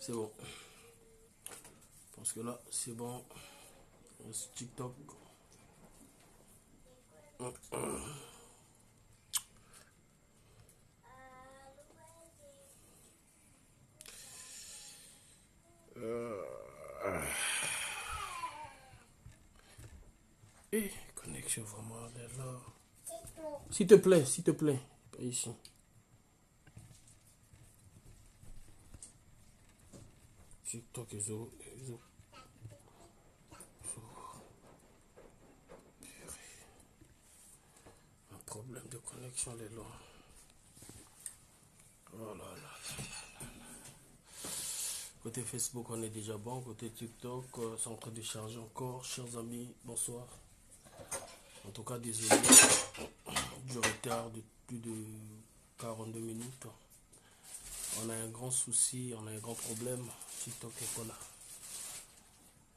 C'est bon. Parce que là, c'est bon. TikTok. Et connexion vraiment là. S'il te plaît, s'il te plaît. Pas ici. TikTok et zo. Un problème de connexion les longs. Oh là là. Côté Facebook, on est déjà bon. Côté TikTok, c'est en train de charger encore. Chers amis, bonsoir. En tout cas, désolé du retard de plus de 42 minutes. On a un grand souci, on a un grand problème. TikTok est pas là.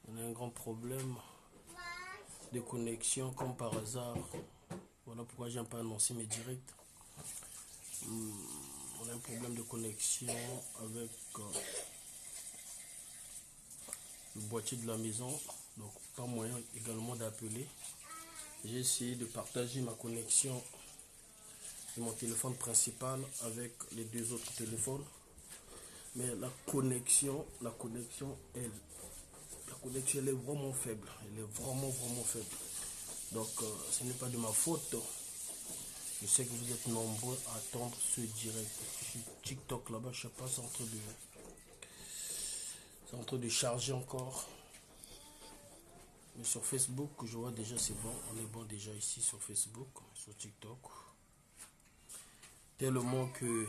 On a un grand problème de connexion comme par hasard. Voilà pourquoi j'aime pas annoncer mes directs. On a un problème de connexion avec le boîtier de la maison. Donc pas moyen également d'appeler. J'ai essayé de partager ma connexion de mon téléphone principal avec les deux autres téléphones. Mais la connexion elle est vraiment faible. Elle est vraiment faible. Donc ce n'est pas de ma faute. Je sais que vous êtes nombreux à attendre ce direct. Sur TikTok là-bas, je sais pas, c'est en train de charger encore. Mais sur Facebook, je vois déjà c'est bon. On est bon déjà ici sur Facebook, sur TikTok. Tellement que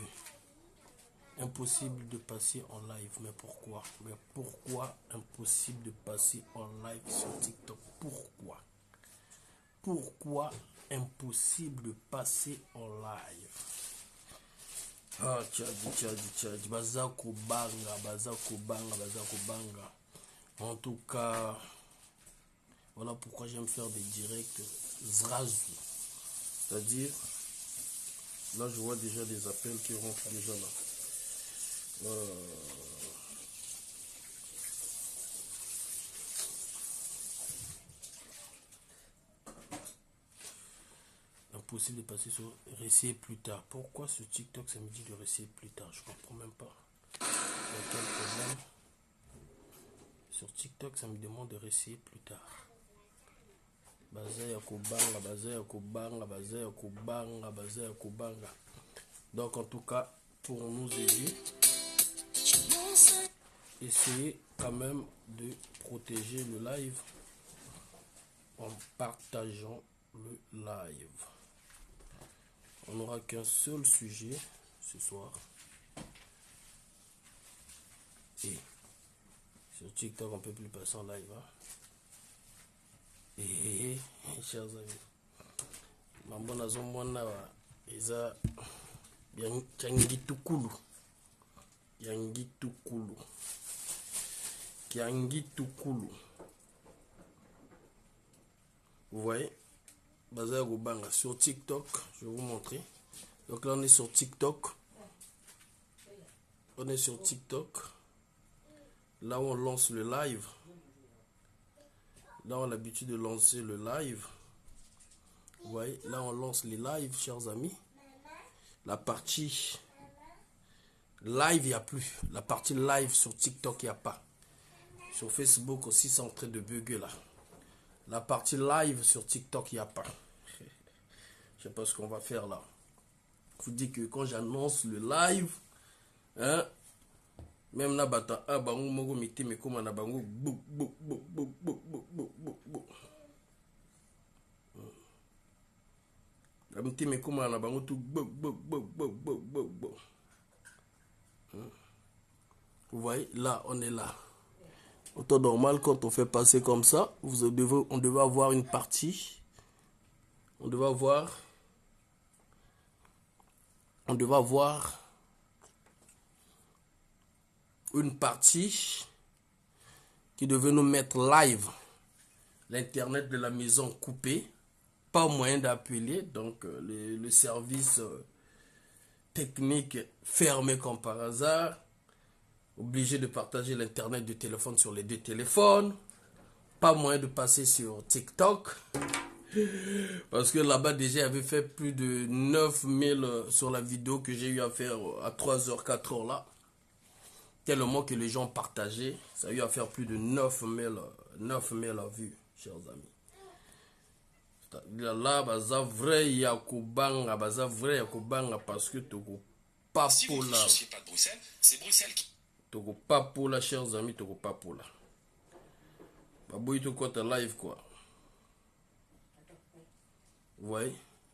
impossible de passer en live. Mais pourquoi? Mais pourquoi impossible de passer en live sur TikTok? Pourquoi? Pourquoi impossible de passer en live? Ah, tchadi, baza kobanga. En tout cas, voilà pourquoi j'aime faire des directs zrazu. C'est-à-dire, là je vois déjà des appels qui rentrent déjà là. Impossible de passer sur réessayer plus tard. Pourquoi ce TikTok ça me dit de réessayer plus tard? Je comprends même pas. Il y a quel problème? Sur TikTok ça me demande de réessayer plus tard. Donc en tout cas, pour nous aider, essayez quand même de protéger le live en partageant le live. On n'aura qu'un seul sujet ce soir. Et sur TikTok, on ne peut plus passer en live. Hein? Et chers amis, Mambona Zomwana, Eza Yangitukulu. Vous voyez, Bazar Gobanga sur TikTok, je vais vous montrer. Donc là, on est sur TikTok. Là où on lance le live. Là, on a l'habitude de lancer le live. Vous voyez, là, on lance les lives, chers amis. La partie live, il n'y a plus. La partie live sur TikTok, il n'y a pas. Sur Facebook aussi, c'est en train de bugger là. La partie live sur TikTok, il n'y a pas. Je sais pas ce qu'on va faire là. Je vous dis que quand j'annonce le live, hein, même là, bata, bango mogo miti me koma na bango bou. La miti me koma na bango tout bou. Vous voyez, là, on est là. Au temps normal, quand on fait passer comme ça, on devait avoir une partie. On devait avoir une partie qui devait nous mettre live. L'internet de la maison coupé. Pas moyen d'appeler. Donc, le service technique fermé comme par hasard. Obligé de partager l'internet du téléphone sur les deux téléphones. Pas moyen de passer sur TikTok. Parce que là-bas, déjà, j'avais fait plus de 9000 sur la vidéo que j'ai eu à faire à 3h, 4h là. Tellement que les gens partageaient. Ça a eu à faire plus de 9000 vues, chers amis. Là, baza vrai yakubanga, parce que Togo pas si pour vous ne là. vous souciez pas de Bruxelles, c'est Bruxelles qui... Togo pas pour là, chers amis, Togo pas pour là. Baboui tout côté live quoi. Vous voyez,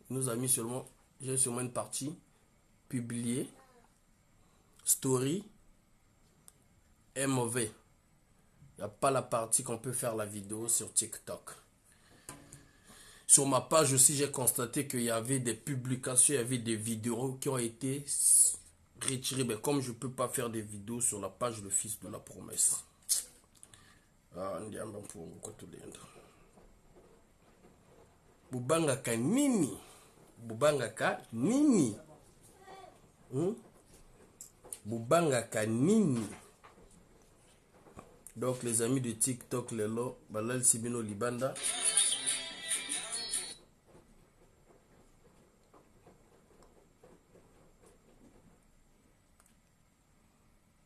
nous a mis seulement, j'ai seulement une partie, publier, story, MV. Il n'y a pas la partie qu'on peut faire la vidéo sur TikTok. Sur ma page aussi, j'ai constaté qu'il y avait des publications, il y avait des vidéos qui ont été retirées. Mais comme je ne peux pas faire des vidéos sur la page Le Fils de la Promesse. Ah, on dit un bon pour tout le monde. Bubangaka nini? Bubangaka nini? Bubangaka nini? Donc les amis de TikTok, les lots, Balal Sibino Libanda.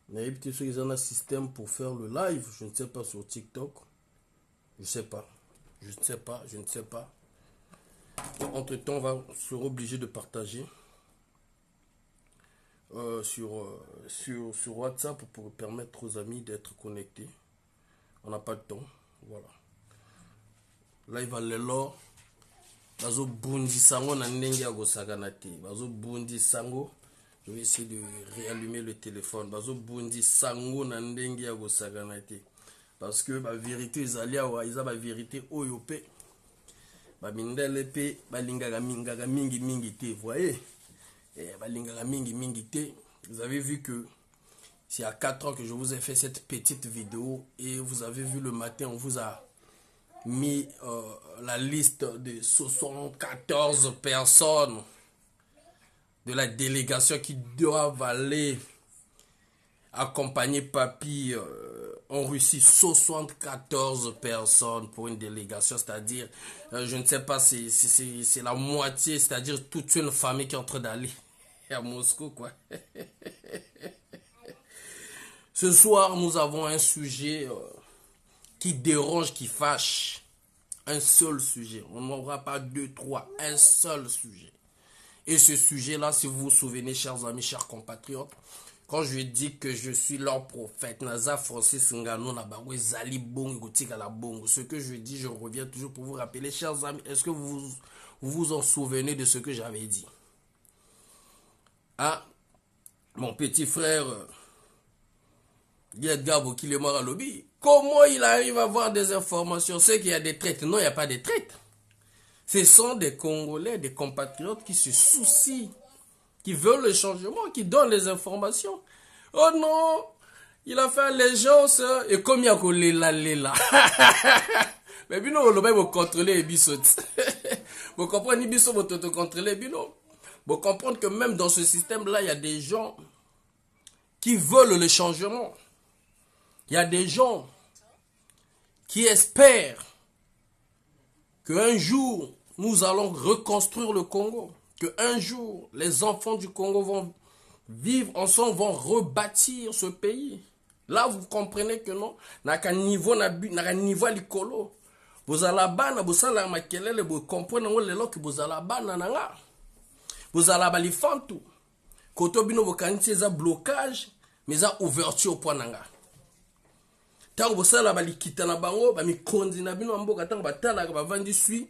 Mais peut-être qu'ils ont un système pour faire le live, je ne sais pas, sur TikTok. Je ne sais pas. Je ne sais pas. Entre temps, on va se obligé de partager sur WhatsApp pour permettre aux amis d'être connectés. On n'a pas de temps. Voilà. Là, il va les lors. Bazo bundi sango na ndenge ya gosaganate. Bazo bundi sango. Je vais essayer de réallumer le téléphone. Bazo bundi sango na ndenge ya gosaganate. Parce que la vérité, ils allaient avoir la vérité oyope. Mindele pe balingaka mingi te, vous voyez, balingaka mingi te. Vous avez vu que c'est à 4 ans que je vous ai fait cette petite vidéo et vous avez vu le matin, on vous a mis la liste de 74 personnes de la délégation qui doivent aller accompagner Papy en Russie. 74 personnes pour une délégation, c'est-à-dire, je ne sais pas, c'est la moitié, c'est-à-dire toute une famille qui est en train d'aller à Moscou, quoi. Ce soir, nous avons un sujet qui dérange, qui fâche. Un seul sujet. On n'aura pas deux, trois, un seul sujet. Et ce sujet-là, si vous vous souvenez, chers amis, chers compatriotes, quand je dis que je suis leur prophète, Naza Francis Ngano Nabawe Zali Bongo Tika Bongo, ce que je dis, je reviens toujours pour vous rappeler, chers amis, est-ce que vous vous en souvenez de ce que j'avais dit? Ah, mon petit frère, Gabo qui est mort à lobby, comment il arrive à avoir des informations? C'est qu'il y a des traites. Non, il n'y a pas de traites. Ce sont des Congolais, des compatriotes qui se soucient, qui veulent le changement, qui donnent les informations. Oh non, il a fait allégeance, et comme il y a collé là. Mais bino, le bail vous contrôler et bisot. Vous comprenez, bisot, vous te contrôler, bino. Vous comprenez que même dans ce système-là, il y a des gens qui veulent le changement. Il y a des gens qui espèrent qu'un jour, nous allons reconstruire le Congo. Qu'un jour, les enfants du Congo vont vivre ensemble, vont rebâtir ce pays. Là, vous comprenez que non. Naka niveau à l'icolo. Vous allez bana, vous allez makelele, vous comprenez que vous allez bana nanga. Vous allez bali fantou. Koto bino vous kanti za blocage, mais za ouverture point nanga. Tant vous allez bali kitana bango, ba mi kondi na bino mboka tant ba tala ba vandi sui,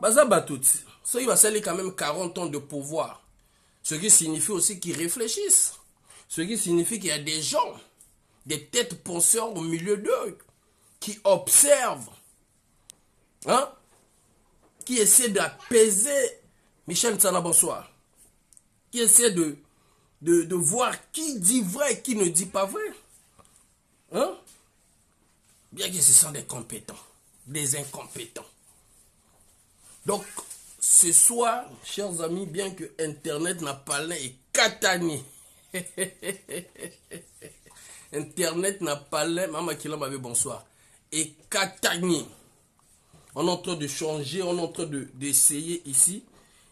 baza batuti. Ça il va salir quand même 40 ans de pouvoir. Ce qui signifie aussi qu'ils réfléchissent. Ce qui signifie qu'il y a des gens, des têtes penseurs au milieu d'eux, qui observent, hein, qui essaient d'apaiser Michel Nsana, bonsoir, qui essaient de voir qui dit vrai et qui ne dit pas vrai. Hein? Bien que ce sont des compétents, des incompétents. Donc, ce soir, chers amis, bien que Internet n'a pas l'air et Katani. Internet n'a pas l'air. Maman qui l'a m'avait bonsoir. Et Katani. On est en train de changer, on est en train d'essayer ici.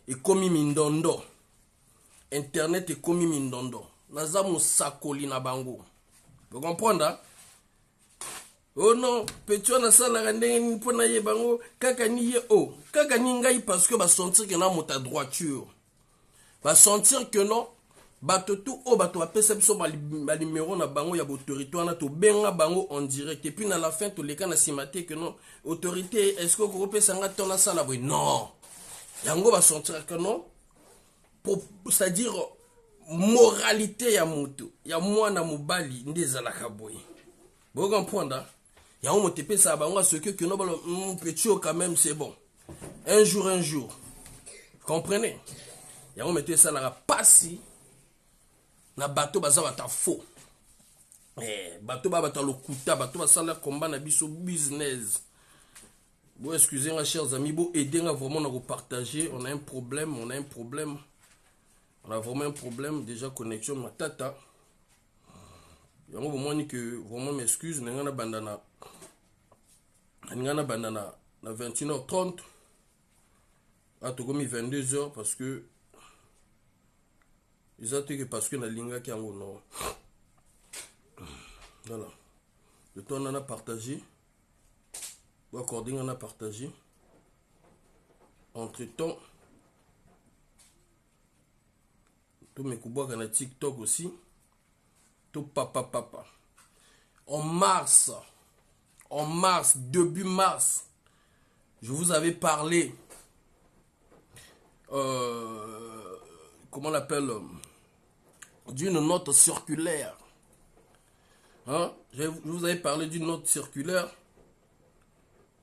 Et comme Mindondo. Internet est comme Mindondo. Naza Moussakoli na bango. Vous comprenez? Hein? Oh non, petit on a ça la rendez pour na bango. Kaka ni oh. Kaka ni ngai parce que va sentir que na mota droiture. Va sentir que non. Bato tout oh bato apesa biso ba numéro na bango ya autorité wana to benga bango en direct et puis na la fin to leka na simate que non autorité est-ce que ko pesa nga tona sala boy non yango va sentir que non c'est-à-dire moralité ya moto ya mwana mobali ndezalaka boy vous comprenez yango moto pesa bango ce que non balo petit quand même c'est bon un jour comprenez yango mettez ça la pasi na bato baza bata faux bato bata lokuta bato basala combat na biso business. Bon excusez-moi chers amis, bon aider vraiment à partager, on a un problème, on a vraiment un problème déjà connexion ma tata. Yango vraiment que vraiment m'excuse ngana bandana na 21h30 à tout comme 22h parce que ils ont dit que parce que na linga qui en non. Voilà. Le temps on a partagé. Ou accordé on a partagé. Entre temps, tout mes coups na TikTok aussi. Tout papa. En mars, début mars, je vous avais parlé. Comment on l'appelle? D'une note circulaire. Hein? Je vous avais parlé d'une note circulaire.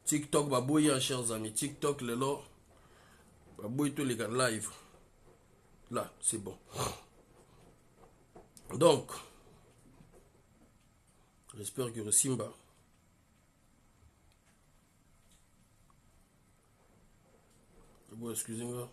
TikTok, babouya, chers amis. TikTok, les lots. Babouya, tous les gars, live. Là, c'est bon. Donc, j'espère que le Simba. Bon, excusez-moi.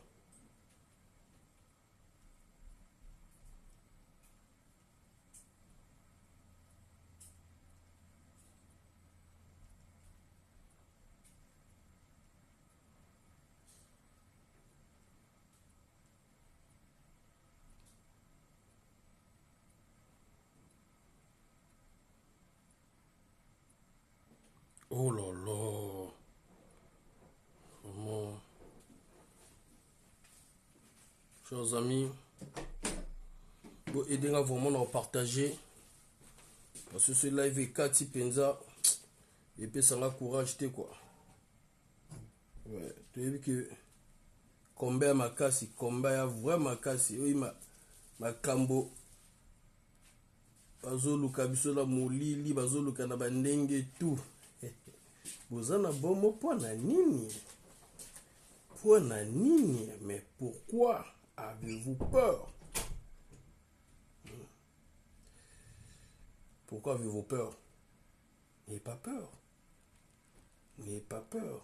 Oh là là. Vraiment. Chers amis, vous aidez vraiment à partager. Parce que ce live est 4 penza. Et puis ça m'a courage, quoi. Ouais, tu as vu que combat ma casse, combat vraiment casse. Oui, ma cambo. Bazoluka biso la molili, bazoluka na bandenge tout. Bozana bomo pona nini? Pona nini? Mais pourquoi avez-vous peur? Pourquoi avez-vous peur? N'ayez pas peur. N'ayez pas peur.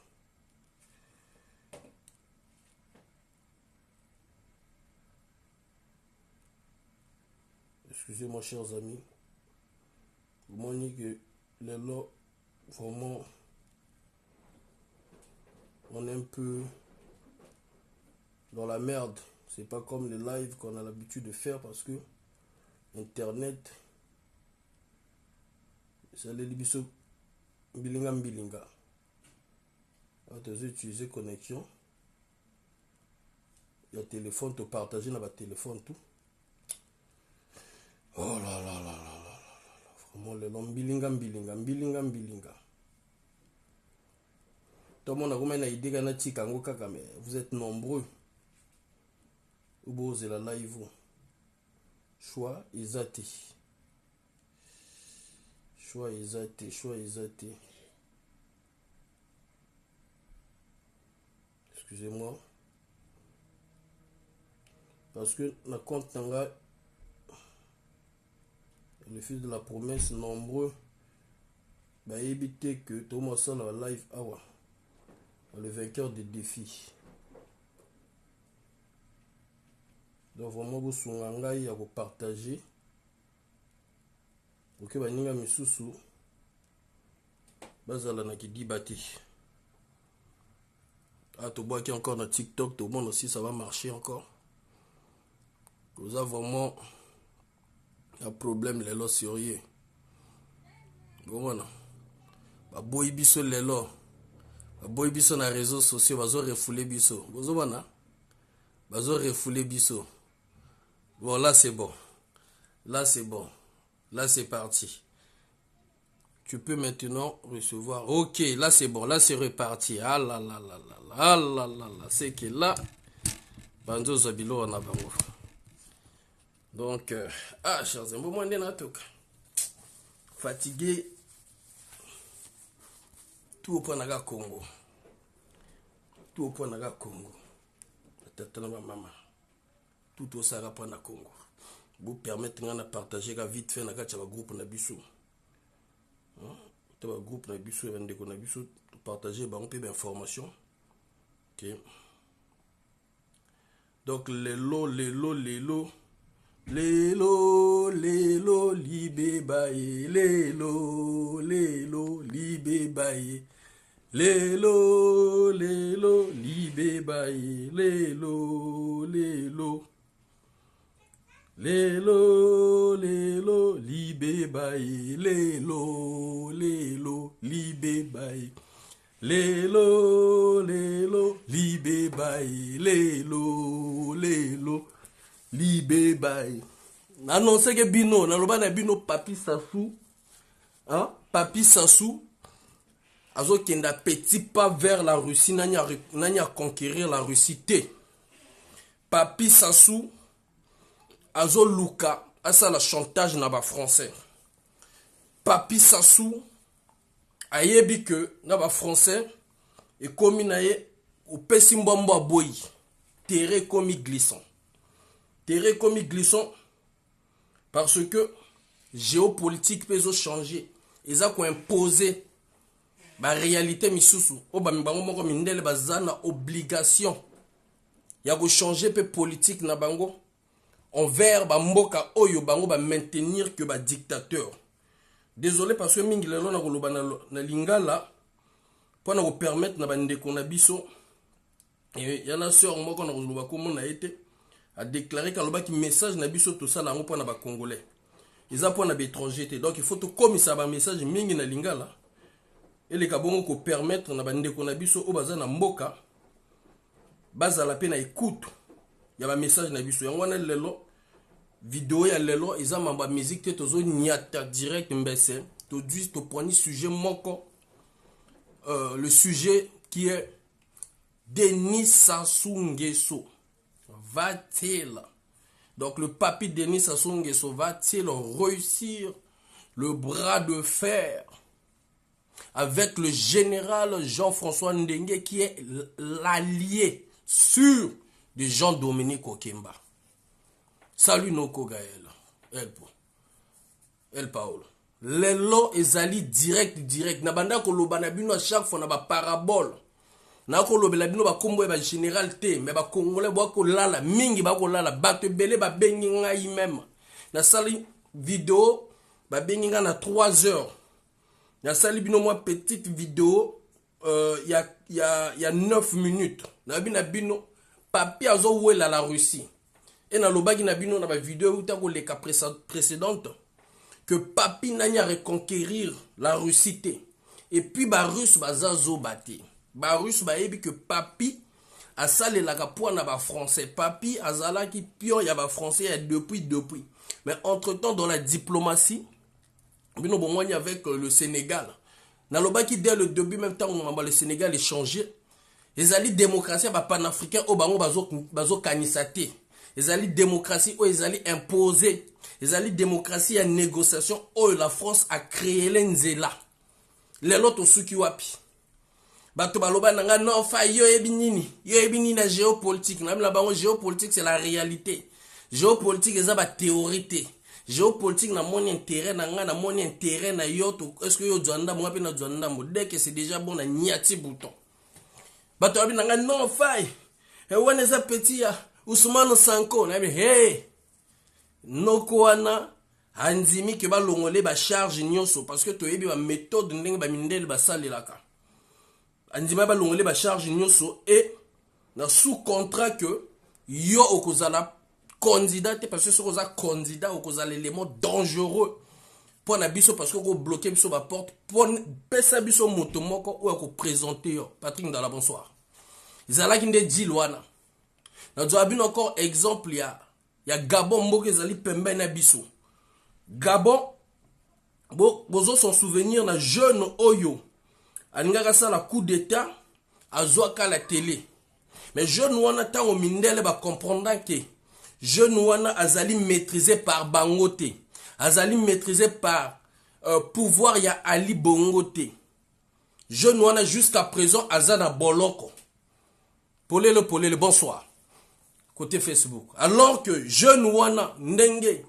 Excusez-moi, chers amis. Vous m'avez dit que les lots, vraiment, on est un peu dans la merde. C'est pas comme les lives qu'on a l'habitude de faire parce que Internet, c'est les libiso bilinga. Quand tu utilises connexion, il y a téléphone, tu partages dans votre téléphone, tout. Oh là là là là là. Vraiment, le nom bilinga. Tout le monde a comme une idée qu'on a tika kaka, mais vous êtes nombreux. Vous la live. Choix exaté. Excusez-moi. Parce que la compte tanga le fils de la promesse nombreux bah éviter que tout le monde soit dans la live le vainqueur des défis. Donc vraiment vous soyez à vous partager Ok, baninga misusu bazala na kidiba te. Ah, tu vois qu'il y a encore dans TikTok, tout le monde aussi, ça va marcher encore. Vous avez vraiment un problème, les lots sérieux. Bon, voilà. Bah, boy biso les lots. Bah, boy biso na réseaux sociaux, bah, zo refoulé biso. Vous voilà. Bah, zo refoulé biso. Bon, là, c'est bon. Là, c'est bon. Là, c'est parti. Tu peux maintenant recevoir. Ok, là c'est bon, là c'est reparti. Ah là là là là là, ah là là là, c'est que là, Banzo Zabilo en a bango. Donc, chers amis, moi je fatigué. Tout au point naga Congo. Tout au point naga Congo. Tatana maman. Tout au Sahara point na Congo. Vous permettez de partager vite fait naga tchaba groupe na biso. Le groupe na biso et ndeko na biso partager ba on peut d'informations. OK. Donc lelo libé baye lelo libé baye lelo libé baye lelo libé baye lelo libé baye lelo libé baye lelo libé baye. Annonce que bino na loba na bino Papi Sassou, hein, Papi Sassou azo kenda petit pas vers la Russie, nanya conquérir la Russie te. Papi Sassou azo luka asa la chantage na ba français. Papi Sassou ayebi que na ba français et komi na ye o pesi mbombo boy terre komi glissant. Terre komi glissant parce que géopolitique peut changer. Ils ont imposé la réalité misusu. Oba mibango moko mindele bazana obligation ya ko changer pe politique na bango envers ba mboka oyo bango ba maintenir que ba dictateur. Désolé parce que mingi lelo na koloba na lingala pour na ko permettre na bandeko na biso et ya na sœur moko na koloba ko mona été a déclaré qu'il message na biso tout ça là pour na ba congolais. Ils ont pour na étranger. Donc il faut tout comme ça ba message mingi na lingala et les kabongo ko permettre na bandeko na biso o baza na mboka baza la peine à écoute. Il y a ba message na biso yango na lelo vidéo ya lelo ils ont ba musique te tozo nyata direct mbese to du to prendre sujet moko le sujet qui est Denis Sassou Nguesso. Va-t-il, donc le papi Denis Sassou Nguesso, va-t-il réussir le bras de fer avec le général Jean-François Ndengue qui est l'allié sûr de Jean-Dominique Okemba? Salut Noko Gaël, El Paolo. Lelo ezali direct. Nabanda ko loba na bino à chaque fois na ba parabole. Na ko lobela bino ba kombo ba général T mais ba congolais ba ko lala mingi ba ko lala bato belé ba bengi ngai même na sali vidéo ba bengi nga na 3 heures na sali bino moi petite vidéo y a 9 minutes na bino papi azo wela la Russie et na lobaki na bino na ba vidéo uta ko leka précédente que papi nanya reconquérir la Russie té et puis ba russe bazazo bati ba russe ba yebi que papi a salé la kapwa na ba français papi azala ki pion ya ba français ya depuis mais entre temps dans la diplomatie bino bomwani avec le Sénégal na lobaki dès le début même temps on le Sénégal est changé ezali démocratie ba panafricain o bango bazo kanisa te ezali démocratie o ezali imposé ezali démocratie ya négociation o la France a créé l'enzela les loto suki wapi bato baloba nanga non fa yo ebinini na géopolitique na la bango géopolitique c'est la réalité géopolitique eza ba théorie géopolitique na mon intérêt na mon intérêt na yo to est-ce que yo dzanda mo pe na dzanda mo dès que c'est déjà bon na niati bouton bato abi nanga non fa e wana eza petit ya Ousmane Sanko na bi hey noko wana andimi ke balongole ba charge nyonso parce que toyebi ba méthode ndenge ba mindele ba salelaka andima balongole ba charge nyonso et na sous contrat que yo okozala candidat parce que ce oza candidat okozala l'élément dangereux pour na biso parce que ko bloquer biso ba porte pour pesa biso moto moko ou ko présenter yo Patrick Ndala bonsoir izala ki nde deal wana na zo abino encore exemple ya Gabon moko ezali pembe na biso Gabon bozo son souvenir na jeune oyo alingaka ça la coup d'état azwaka la télé mais jeune wana tango mindele ba comprendre que jeune wana azali maîtrisé par Bangote azali maîtrisé par pouvoir ya Ali Bongote jeune wana jusqu'à présent azana boloko polele bonsoir côté Facebook alors que jeune wana ndenge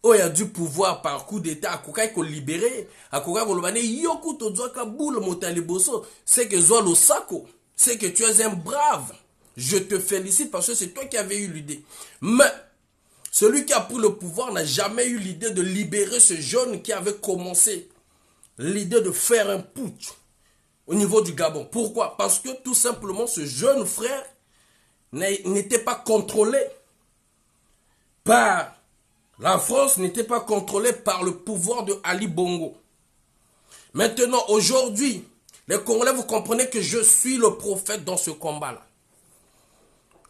oh y a du pouvoir par coup d'état akokai ko libérer akokai ko lobane yoku to zoka boule motaliboso c'est que zo lo sako c'est que tu es un brave je te félicite parce que c'est toi qui avais eu l'idée mais celui qui a pris le pouvoir n'a jamais eu l'idée de libérer ce jeune qui avait commencé l'idée de faire un putsch au niveau du Gabon. Pourquoi? Parce que tout simplement ce jeune frère n'était pas contrôlé par la France, n'était pas contrôlé par le pouvoir de Ali Bongo. Maintenant, aujourd'hui, les Congolais, vous comprenez que je suis le prophète dans ce combat-là.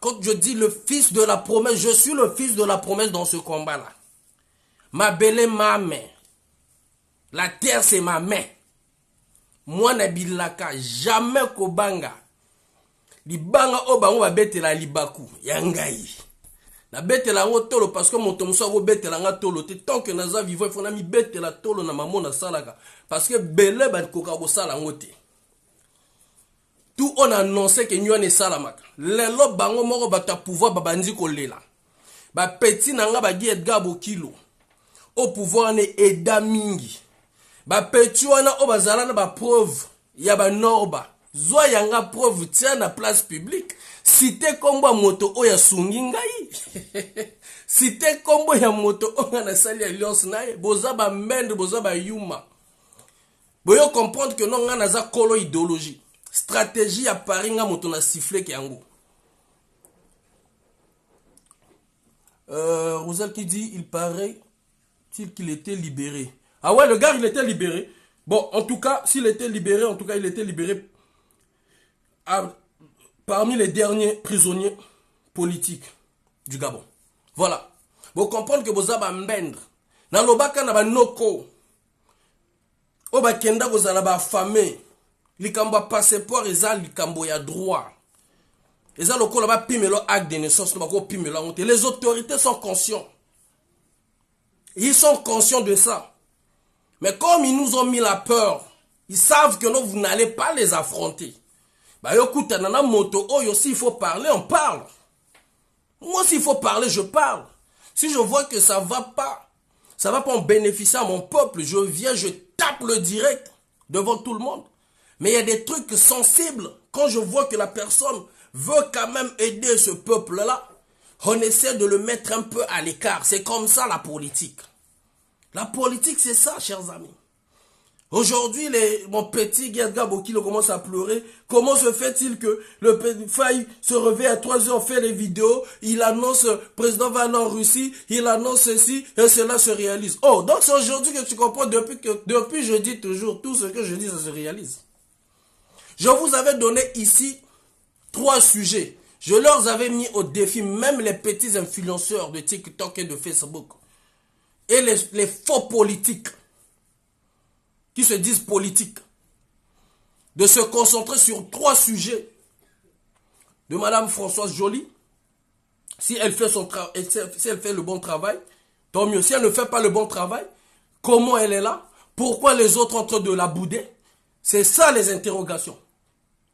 Quand je dis le fils de la promesse, je suis le fils de la promesse dans ce combat-là. Ma belle est ma main. La terre, c'est ma main. Moi, Nabilaka, jamais kobanga. Libanga obango va bete la libaku. Yangai. Na bete la tolo parce que mon tomusa go bete la nga tolo. Tant que naza vivant, il faut na mi bete la tolo na maman na salaka. Parce que bele ban koka go sala ngote. Tout on a annoncé que nous sommes salamaka. Les lots bango moko bata pouvoir babandi kolela. Ba petit nanga ba gi Edgar Bokilo. Au pouvoir ne eda mingi. Ba petit wana o bazala na ba preuve ya ba norba. Zwa yanga preuve tia na place publique. Cité kombo moto o ya sungi ngai. Cité kombo ya moto o na sali alliance nae. Boza ba mende boza ba yuma. Boyo comprendre que non nga naza kolo idéologie. Stratégie à Paris, nga moto na sifflé ki yango. Rosal qui dit, il paraît qu'il était libéré. Ah ouais, le gars, il était libéré. Bon, en tout cas, s'il était libéré, en tout cas, il était libéré parmi les derniers prisonniers politiques du Gabon. Voilà. Vous comprenez que vous avez mbendre. Dans le baka na ba noko. Oba kenda vous avez ba famé. Likambo passeport eza likambo ya droit. Eza lokola ba pimelo acte de naissance no bako pimelo honte. Les autorités sont conscients. Ils sont conscients de ça. Mais comme ils nous ont mis la peur, ils savent que non, vous n'allez pas les affronter. Bah écoute, nana moto oyo si il faut parler, on parle. Moi s'il faut parler, je parle. Si je vois que ça va pas en bénéficier à mon peuple, je viens, je tape le direct devant tout le monde. Mais il y a des trucs sensibles. Quand je vois que la personne veut quand même aider ce peuple-là, on essaie de le mettre un peu à l'écart. C'est comme ça la politique. La politique, c'est ça, chers amis. Aujourd'hui, mon petit Edgar Bokilo commence à pleurer. Comment se fait-il que le Faye se réveille à 3 heures, fait des vidéos, il annonce, le président va aller en Russie, il annonce ceci, et cela se réalise. Oh, donc c'est aujourd'hui que tu comprends, depuis je dis toujours, tout ce que je dis, ça se réalise. Je vous avais donné ici 3 sujets. Je leur avais mis au défi, même les petits influenceurs de TikTok et de Facebook. Et les faux politiques, qui se disent politiques, de se concentrer sur 3 sujets. De Madame Françoise Joly, si elle fait si elle fait le bon travail, tant mieux. Si elle ne fait pas le bon travail, comment elle est là? Pourquoi les autres sont en train de la bouder? C'est ça les interrogations.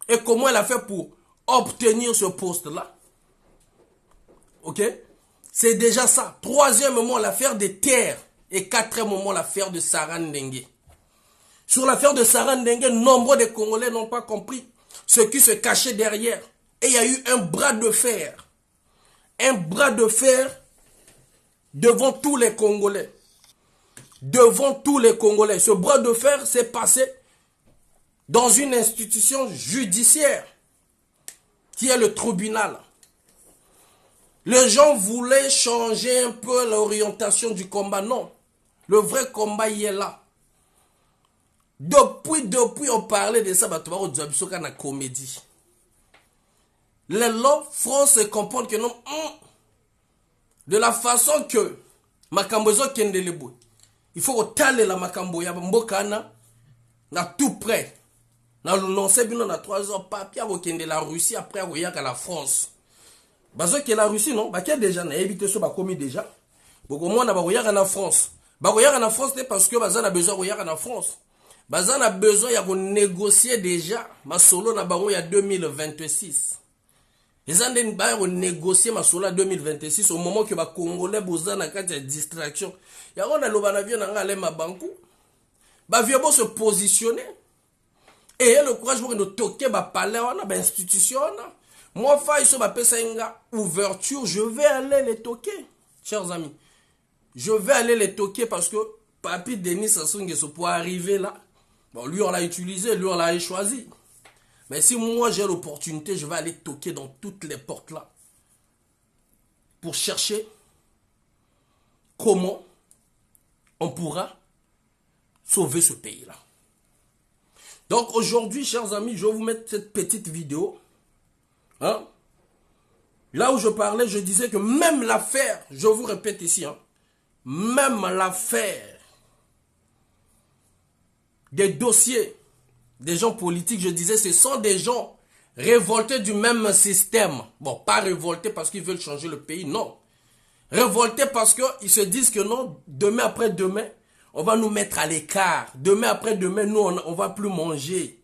Et comment elle a fait pour obtenir ce poste-là? Ok? C'est déjà ça. 3e, l'affaire des terres. Et 4e, l'affaire de Sarah Ndenge. Sur l'affaire de Sarah Ndenge, nombre de Congolais n'ont pas compris ce qui se cachait derrière. Et il y a eu un bras de fer. Un bras de fer devant tous les Congolais. devant tous les Congolais. Ce bras de fer s'est passé dans une institution judiciaire qui est le tribunal. Les gens voulaient changer un peu l'orientation du combat. Non, le vrai combat il est là. Depuis on parlait de ça, on a comédie. Les lois France se comprendre que non, de la façon que Makambozo Kendelebo, il faut que la Makambo ya Mbokana na tout près. Na l'annoncer bien na 3 heures papier au Kende la Russie après au yaka la France. Bazo que la Russie non, ba qui déjà na évité so ba commis déjà. Beaucoup moins na ba yaka na France. Ba yaka na France c'est parce que bazana besoin yaka na France. Bazana besoin ya négocier déjà ma solo na bango ya 2026. Les gens ont négocié ma sola 2026 au moment que les Congolais ont une distraction. Il y a un avion qui va se positionner. Et le courage pour nous toquer le palais, l'institution. Moi, je vais une ouverture, je vais aller les toquer, chers amis. Je vais aller les toquer parce que Papi Denis Sassou Nguesso pour arriver là, bon, lui on l'a utilisé, lui on l'a choisi. Mais si moi j'ai l'opportunité, je vais aller toquer dans toutes les portes là pour chercher comment on pourra sauver ce pays là. Donc aujourd'hui, chers amis, je vais vous mettre cette petite vidéo. Hein? Là où je parlais, je disais que même l'affaire, je vous répète ici, hein, même l'affaire des dossiers des gens politiques, je disais, ce sont des gens révoltés du même système. Bon, pas révoltés parce qu'ils veulent changer le pays, non. Révoltés parce qu'ils se disent que non, demain après demain, on va nous mettre à l'écart. Demain après demain, nous, on va plus manger.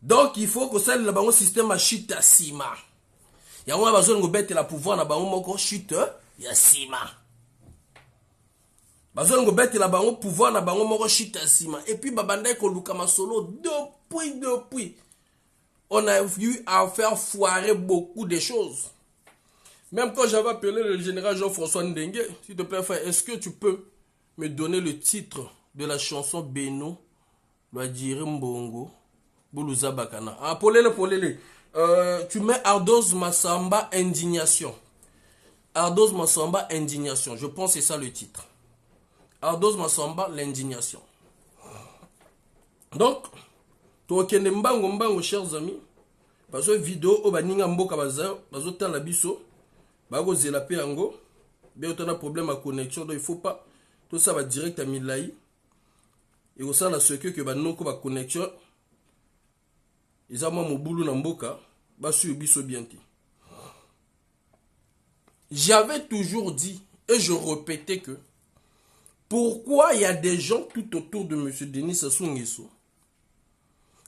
Donc, il faut que ça, le système a chute à Sima. Il y a un besoin de mettre la pouvoir dans le chute à Sima. Bazon ngobete la bango pouvoir na bango moko chita sima et puis babanda ko lukama solo depuis on a vu à faire foirer beaucoup de choses. Même quand j'avais appelé le général Jean-François Ndengue, s'il te plaît frère, est-ce que tu peux me donner le titre de la chanson Beno Loadire Mbongo Boulouza Bakana? Ah polele. Tu mets Ardos Massamba Indignation. Ardos Massamba Indignation, je pense que c'est ça le titre. Ardos Massamba, l'indignation. Donc, toi qui mbango chers amis, parce que vidéo au baninga mboka bazo tala biso, bago zela pe yango, be otana problème à connexion, donc il faut pas tout ça va direct à Milai. Et au sein la ce que banoko ba connexion, ils ont mon boulot na mboka, ba su biso bienti. J'avais toujours dit et je répétais que pourquoi il y a des gens tout autour de M. Denis Sassou Nguesso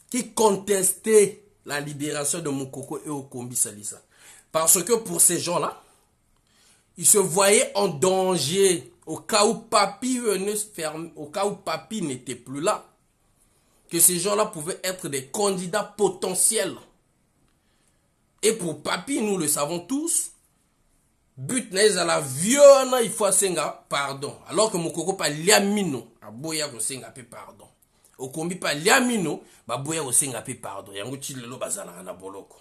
qui contestaient la libération de Moukoko et Okombi Salisa? Parce que pour ces gens-là, ils se voyaient en danger au cas où Papi venait se fermer, au cas où Papi n'était plus là. Que ces gens-là pouvaient être des candidats potentiels. Et pour Papi, nous le savons tous, but n'est à la violence, il faut senga pardon. Alors que Moukoko pa liamino, aboya ko senga pe pardon. Okombi pa liamino, ba boya ko senga pe pardon. Yango chilelo bazala na boloko.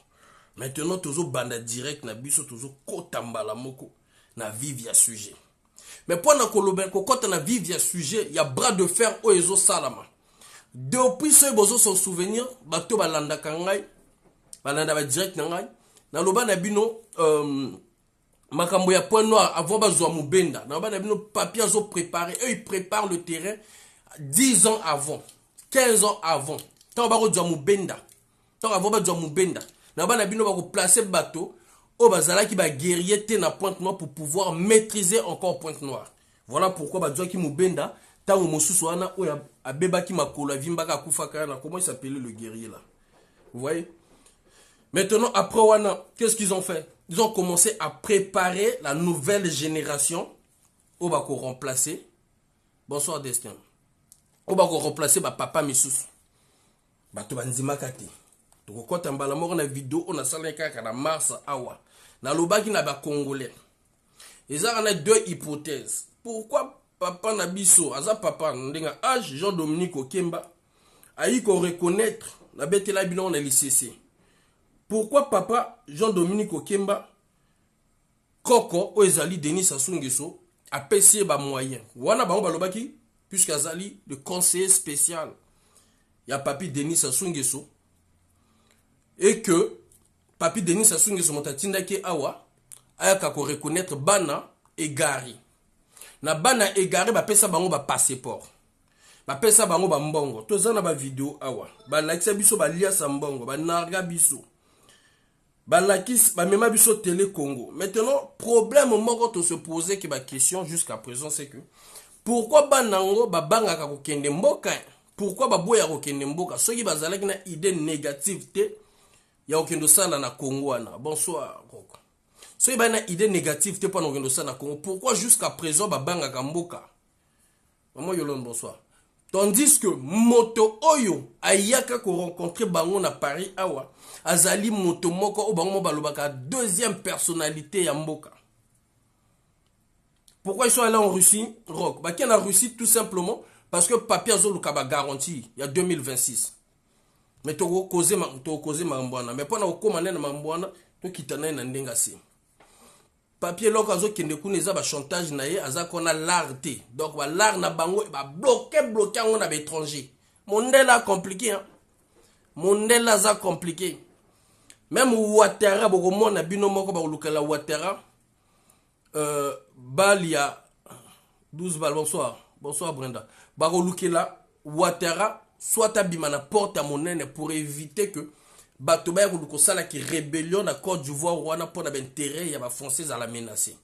Maintenant tozo banda direct na biso tozo kotambala moko na vivia sujet. Mais pour na koloben ko kota na vivia sujet, il y a bras de fer o ezo salama. Depuis ce bozo son souvenir, bato balanda kangai, balanda ba direct ngai. Na loba na bino Makambo ya point noir avant bazwa mubenda. Na bana bino papier azo préparé, eux ils préparent le terrain 10 ans avant, 15 ans avant. Tant ba ko zwa mubenda. Tant avant ba zwa mubenda. Na bana bino ba ko placer bateau au bazala qui ba guerrier te na Pointe Noire pour pouvoir maîtriser encore Pointe Noire. Voilà pourquoi ba zwa ki mubenda tango mosusu wana o ya abeba ki makolo vimbaka kufa kana. Comment il s'appelait le guerrier là? Vous voyez? Maintenant après wana, qu'est-ce qu'ils ont fait? Ils ont commencé à préparer la nouvelle génération au bako remplacer. Bonsoir Destin. Au bako remplacer ba papa Misusu. Bato banzima kate. Donc quand on bala moko na vidéo on a salé kaka na mars awa. Na lobaki na ba congolais. Ils ont deux hypothèses. Pourquoi papa Nabiso, aza papa, ndenga âge, Jean-Dominique Okemba, a eu qu'on reconnaître, la bête là, bilan, on a l'ICC. Pourquoi papa Jean-Dominique Okemba, Koko, Oezali, Denis Sassou Nguesso, a payé ba moyen. Wana ba balobaki, puisqu'Azali, le conseiller spécial, il y a papi Denis Sassou Nguesso, et que papi Denis Sassou Nguesso montatinda ke awa, ayaka ko reconnaître bana et gari. Na bana et gari ba pesa bango ba passeport. Ba pesa bango ba mbongo. Tozana ba vidéo awa. Ba lakisa biso ba lia sa mbongo, ba narga biso. Ba lakis ba mema biso télé Congo. Maintenant, problème moko to se poser que ba question jusqu'à présent c'est que pourquoi banango ba bangaka ko kende mboka? Pourquoi ba boya ko kende mboka? Soki bazalaki na idée négative te ya okendo sala na Congo wana. Bonsoir Koko. Soki ba na idée négative te pendant okendo sala na Congo, pourquoi jusqu'à présent ba bangaka mboka? Maman Yolande, bonsoir. Tandis que moto oyo ayaka ko rencontrer bango na Paris awa, azali moto moko o bango balobaka deuxième personnalité ya mboka. Pourquoi ils sont allés en Russie? Rock. Bah qui en Russie tout simplement parce que papier azoluka ba garantie il y a 2026. Mais to cause mambwana, mais pona okoma na mambwana to kitana na ndenga si. Papier loko azo kende kuna eza ba chantage na ye aza kona l'art. Donc ba l'art na bango ba bloquer on a étranger. Mondela compliqué hein. Mondela za compliqué. Même Ouattara boko na bino moko ba lukala Ouattara balia 12 balles bonsoir. Bonsoir Brenda. Ba lukela Ouattara soit abima na porte à monene pour éviter que bato ba ko sala ki rébellion na Côte d'Ivoire wana pour na intérêt ya ba français à la menacer.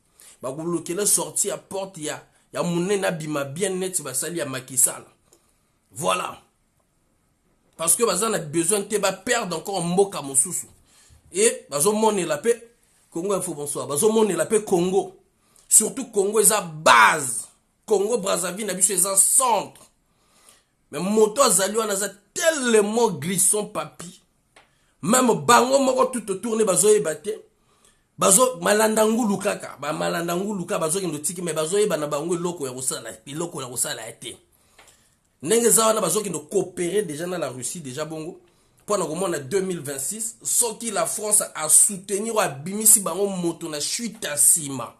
Ba ko lokela sorti à porte ya monene abima bien net ba sali ya Macky Sall. Voilà. Parce que bazana a besoin de ba perdre encore mboka mosusu. Et bazo mone la paix Congo info bonsoir. Bazo mone la paix Congo. Surtout Congo est à base. Congo Brazzaville na biso est un centre. Mais moto azali wana za tellement glissant papi. Même bango moko tout tourner bazo ebate. Bazo malandangulu kaka, ba malandangulu kaka bazo kendo tiki mais bazo eba na bango loko ya kosala, loko ya kosala ete. Ndenge za wana bazo kendo coopérer déjà dans la Russie déjà bongo. Pendant au moins en 2026, soki la France a soutenu wa bimisi bango moto na chute à sima.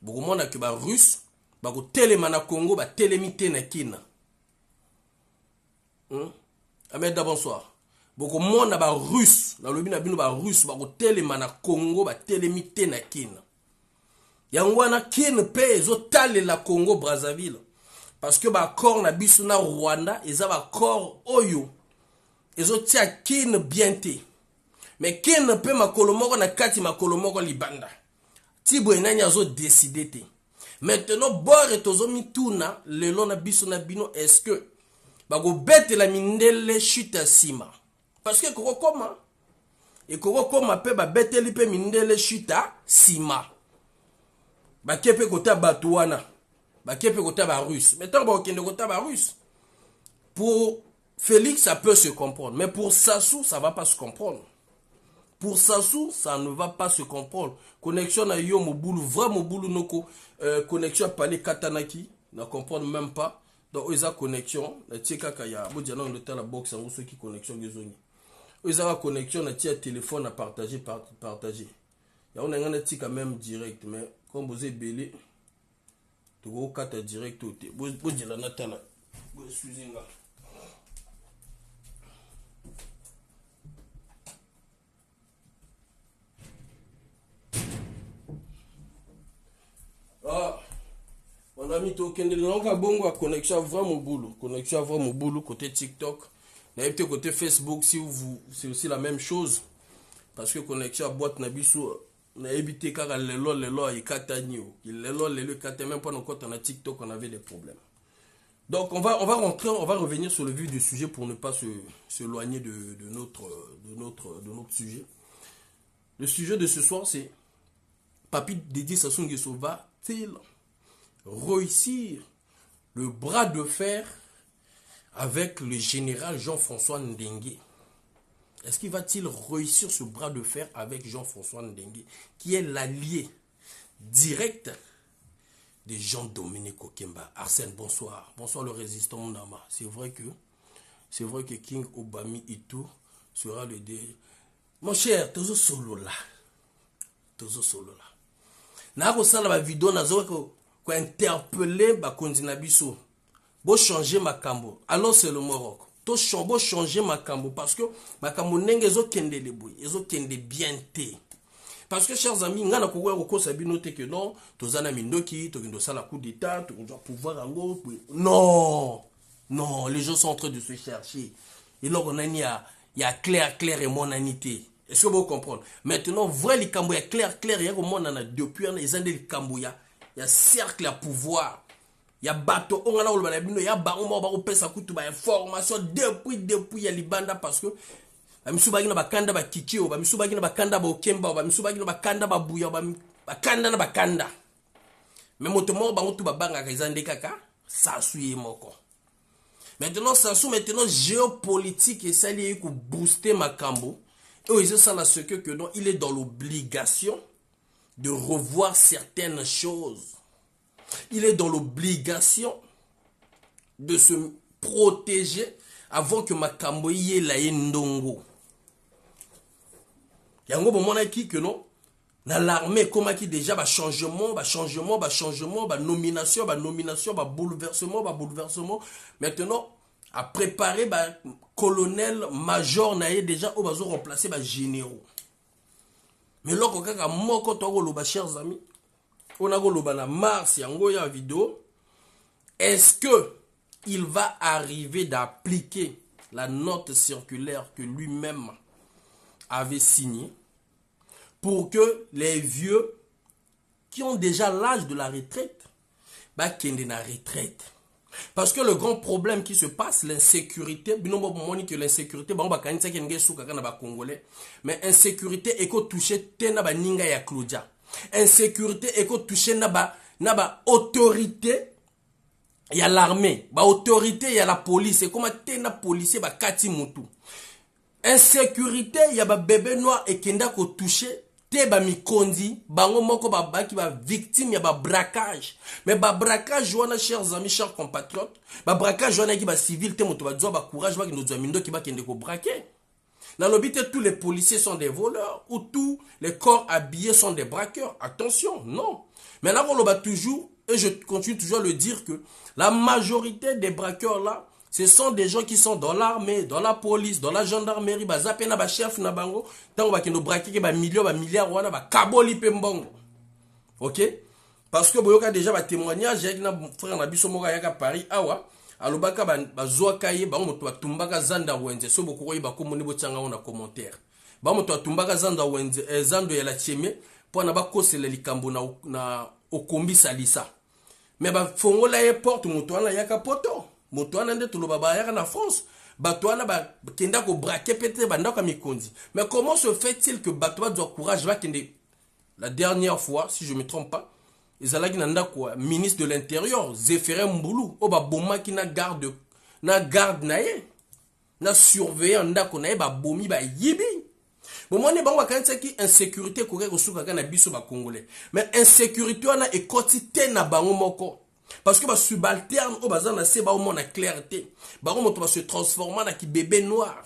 Beaucoup monde que ba russe, ba ko telema na Congo, ba telemité na kina. Ahmed bonsoir. Beaucoup monde ba russe, na lobi na bino ba russe, ba ko telema na Congo, ba telemité na kina. Yango na kina pe ezo tale la Congo Brazzaville. Parce que ba corps na biso na Rwanda, eza ba corps oyo. Ezo tia kina bienté. Mais kina pe makolo moko na kati makolo moko libanda. Tibo enanya zo décider te. Maintenant bore tozo mituna lelo na biso na bino est-ce que bago bete la mindele chute sima. Parce que koko koma et koko koma pe ba bete li pe mindele chute sima. Ba kepe kota batuana. Ba kepe kota ba russe. Maintenant ba okende kota ba russe. Pour Félix ça peut se comprendre, mais pour Sassou ça va pas se comprendre. Pour Sassou, ça ne va pas se comprendre. Connexion à Yo Moboulou, vraiment Moboulou Noko, connexion à Palais Katanaki, ne comprendre même pas. Donc, ils ont connexion, la Tcheka Kaya, Bodjana, on était à la boxe, en ceux qui connexion des zones. Ils ont connexion, la Tcheka téléphone à partager, partager. Il y a un Tcheka même direct, mais comme vous êtes belé, tu vas au Kata direct, Bodjana Natana, excusez-moi. Ah, mon ami Tokende, l'onga bongo a connexion à vraiment boulot. Connexion à vraiment boulot côté TikTok. N'avez côté Facebook, si vous, c'est aussi la même chose. Parce que connexion à boîte nabisu, n'a évité car lelo et katanio. Lelo kata même pas quand on a TikTok, on avait des problèmes. Donc on va revenir sur le vif du sujet pour ne pas s'éloigner de notre sujet. Le sujet de ce soir, c'est Papi Denis Sassou Nguesso va-t-il réussir le bras de fer avec le général Jean-François Ndengue? Est-ce qu'il va-t-il réussir ce bras de fer avec Jean-François Ndengue, qui est l'allié direct de Jean-Dominique Okemba. Arsène, bonsoir. Bonsoir le résistant Mounama. C'est vrai que King Obami Itu sera le dé. Mon cher, toujours solo là. Toujours solo là. Nako sala ba vidéo nazo ko interpeller ba konzina biso. Bo changer makambo. Alors c'est le Maroc. To changer makambo parce que makambo nenge zo kende le boy. Ezo kende bien té. Parce que, chers amis, ngana kokoya kokosa bino te que non, tozana mindoki, tokindo sala coup d'état, tokindo pouvoir ango. Non, non, les gens sont en train de se chercher. Et là, on a il y a clair et monanité. Est-ce que vous comprenez? Maintenant, vrai les cambo, il y a clair, il y a comment on a depuis les années les cambo, il y a cercle à pouvoir. Il y a bateau, on a là où il y a baron, on va ça coûte information depuis il y a les bandes parce que bamisuba gina bakanda ba kikio bamisuba gina bakanda ba okemba bamisuba gina bakanda ba buya bakanda na bakanda mais moto moko bango tu babanga ka izande kaka ça suye moko maintenant ça sous maintenant géopolitique et ça lié ko booster makambo et c'est ça la ce que non il est dans l'obligation de revoir certaines choses, il est dans l'obligation de se protéger avant que makambo yé la ndongo. Yango bomona ki que non na l'armée comment qui déjà ba changement nomination bouleversement maintenant à préparer ba colonel major naé déjà au bazo remplacer ba généraux. Mais loko kaka moko to loba chers amis on a loba na mars yango ya vidéo est-ce que il va arriver d'appliquer la note circulaire que lui-même avait signée pour que les vieux qui ont déjà l'âge de la retraite, bah, qui na retraite. Parce que le grand problème qui se passe, l'insécurité, que l'insécurité, mais insécurité est que toucher tena ba ninga ya Claudia. Insécurité est que toucher naba autorité. Il y a l'armée, ba autorité, il y a la police. Et comme tena policier ba kati mutu. Insécurité, il y a ba bébé noir et kenda ko toucher. Te ba mikondi, bango moko ba qui ba victime, il y a ba braquage. Mais ba braquage, wana chers amis, chers compatriotes, ba braquage wana qui ba civil, te moto ba doit ba courage, ba qui nous mindo qui ba kende ko braquer. Dans l'obité, tous les policiers sont des voleurs ou tous les corps habillés sont des braqueurs. Attention, non. Maintenant, on le bat toujours, et je continue toujours à le dire que la majorité des braqueurs là, ce sont des gens qui sont dans l'armée, dans la police, dans la gendarmerie, bazapé na ba chef na bango, tant ba kendo braquer ba millions, ba milliards wana ba kaboli pembongo. OK? Parce que boyoka déjà ba témoignage avec na frère na biso moka yaka Paris awa, alobaka ba zoa kaye ba moto ba tumbaka zanda wenze, so boko ba ko moni bo tanga na commentaire. Ba moto tumbaka zanda wenze, zando ya la cheme, po na ba kosela likambo na okombi salisa. Mais ba fongola ye porte moto wana yaka poto. Moto wana nde tuloba ba yaka na France. Bato wana ba kenda ko braquer pété banda ka mikondi. Mais comment se fait-il que bato ba doit courage va kende la dernière fois si je me trompe pas, ezalaki na ndako ministre de l'intérieur Zéphiré Mboulou o ba bomaki na garde naye na surveiller ndako naye ba bomi ba yibi. Bon, moi, ne bango kanisa ki insécurité koke kosuka kana biso ba congolais. Mais insécurité wana e quantité na bango moko. Parce que ba subalterne o bazana se ba o mona clarté. Ba o moto ba se transformer na ki bébé noir.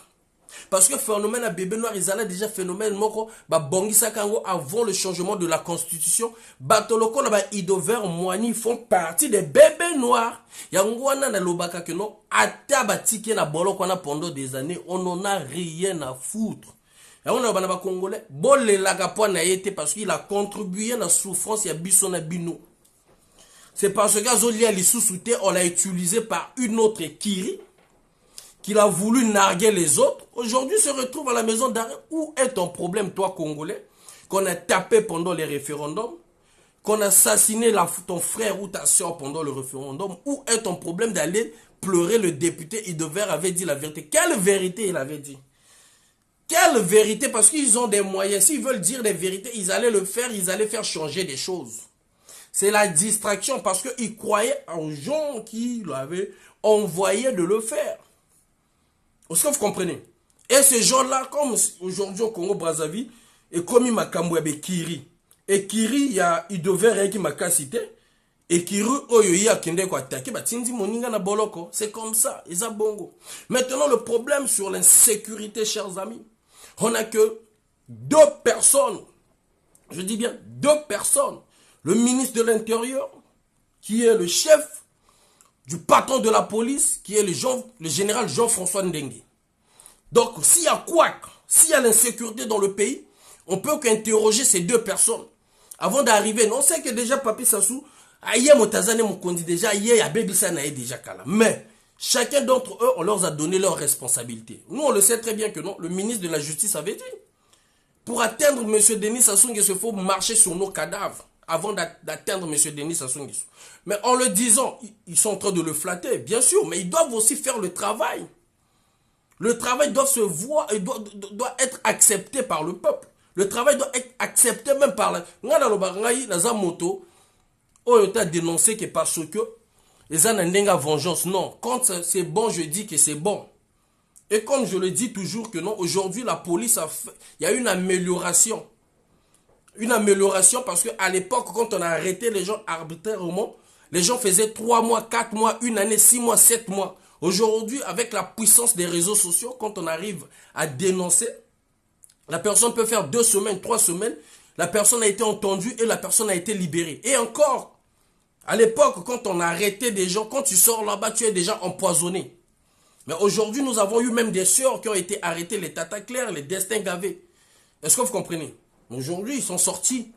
Parce que phénomène à bébé noir ils allaient déjà phénomène moko ba bongisa kango avant le changement de la constitution. Batoloko na ba idover moani font partie des bébés noirs. Yango wana na lobaka que non ata ba tike na boloko na pendant des années on n'en a rien à foutre. Et on a un Congolais, bon les lagapouana été parce qu'il a contribué à la souffrance, il y a biso na bino. C'est parce que Zolia Lissoussouté, on l'a utilisé par une autre Kiri, qu'il a voulu narguer les autres. Aujourd'hui, se retrouve à la maison d'arrêt. Où est ton problème, toi, Congolais, qu'on a tapé pendant les référendums, qu'on a assassiné ton frère ou ta soeur pendant le référendum? Où est ton problème d'aller pleurer le député Idover avait dit la vérité? Quelle vérité il avait dit? Quelle vérité? Parce qu'ils ont des moyens. S'ils veulent dire des vérités, ils allaient le faire, ils allaient faire changer des choses. C'est la distraction parce qu'ils croyaient en gens qui l'avaient envoyé de le faire. Est-ce que vous comprenez? Et ces gens-là, comme aujourd'hui au Congo-Brazzaville, et comme il m'a camoué avec Kiri. Et Kiri, il devait rien qui m'a cité. Ekiru oyo ya kende ko attaquer batindi moninga na boloko. C'est comme ça, eza bongo. Maintenant le problème sur l'insécurité, chers amis, on a que deux personnes. Je dis bien deux personnes. Le ministre de l'Intérieur, qui est le chef du patron de la police, qui est le général Jean-François Ndenge. Donc, s'il y a quoi, s'il y a l'insécurité dans le pays, on peut qu'interroger ces deux personnes avant d'arriver. On sait que déjà Papi Sassou, aïe Motazane Mokondi déjà, aïe Abébi Sanae déjà Kala. Mais chacun d'entre eux, on leur a donné leurs responsabilités. Nous, on le sait très bien que non, le ministre de la Justice avait dit. Pour atteindre M. Denis Sassou Nguesso, il faut marcher sur nos cadavres avant d'atteindre M. Denis Sassou Nguesso. Mais en le disant, ils sont en train de le flatter, bien sûr, mais ils doivent aussi faire le travail. Le travail doit se voir et doit être accepté par le peuple. Le travail doit être accepté même par la... moto, on a dénoncé que parce que les gens n'ont vengeance. Non, quand c'est bon, je dis que c'est bon. Et comme je le dis toujours que non, aujourd'hui la police a fait... Il y a une amélioration. Une amélioration parce qu'à l'époque, quand on a arrêté les gens arbitrairement, les gens faisaient 3 mois, 4 mois, 1 année, 6 mois, 7 mois. Aujourd'hui, avec la puissance des réseaux sociaux, quand on arrive à dénoncer, la personne peut faire 2 semaines, 3 semaines, la personne a été entendue et la personne a été libérée. Et encore, à l'époque, quand on a arrêté des gens, quand tu sors là-bas, tu es déjà empoisonné. Mais aujourd'hui, nous avons eu même des sœurs qui ont été arrêtées, les Tata Claire, les Destins Gavé. Est-ce que vous comprenez? Aujourd'hui, ils sont sortis.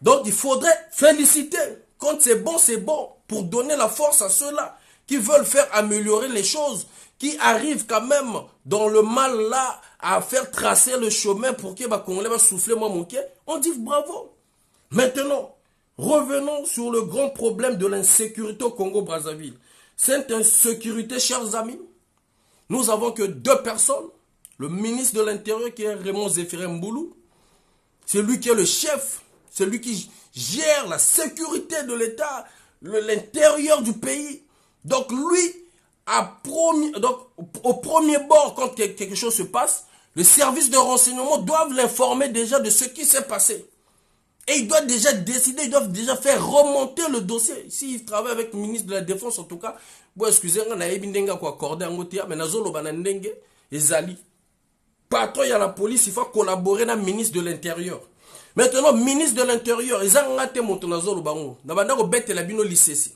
Donc, il faudrait féliciter. Quand c'est bon, pour donner la force à ceux-là qui veulent faire améliorer les choses, qui arrivent quand même dans le mal là à faire tracer le chemin pour que Congolais va souffler moi mon quai. On dit bravo. Maintenant, revenons sur le grand problème de l'insécurité au Congo-Brazzaville. Cette insécurité, chers amis, nous avons que 2 personnes. Le ministre de l'Intérieur qui est Raymond Zéphiré Mboulou, c'est lui qui est le chef, c'est lui qui gère la sécurité de l'État, l'intérieur du pays. Donc lui, au premier bord, quand quelque chose se passe, le service de renseignement doit l'informer déjà de ce qui s'est passé. Et ils doivent déjà décider, ils doivent déjà faire remonter le dossier. S'ils travaillent avec le ministre de la Défense, en tout cas, bon, excusez-moi, on a accordé un côté, mais ezali. Patron, il y a la police, il faut collaborer avec le ministre de l'Intérieur. Maintenant, ministre de l'Intérieur, ils ont raté mon tonazolo bango. Nabanda ko bête la bino lycée.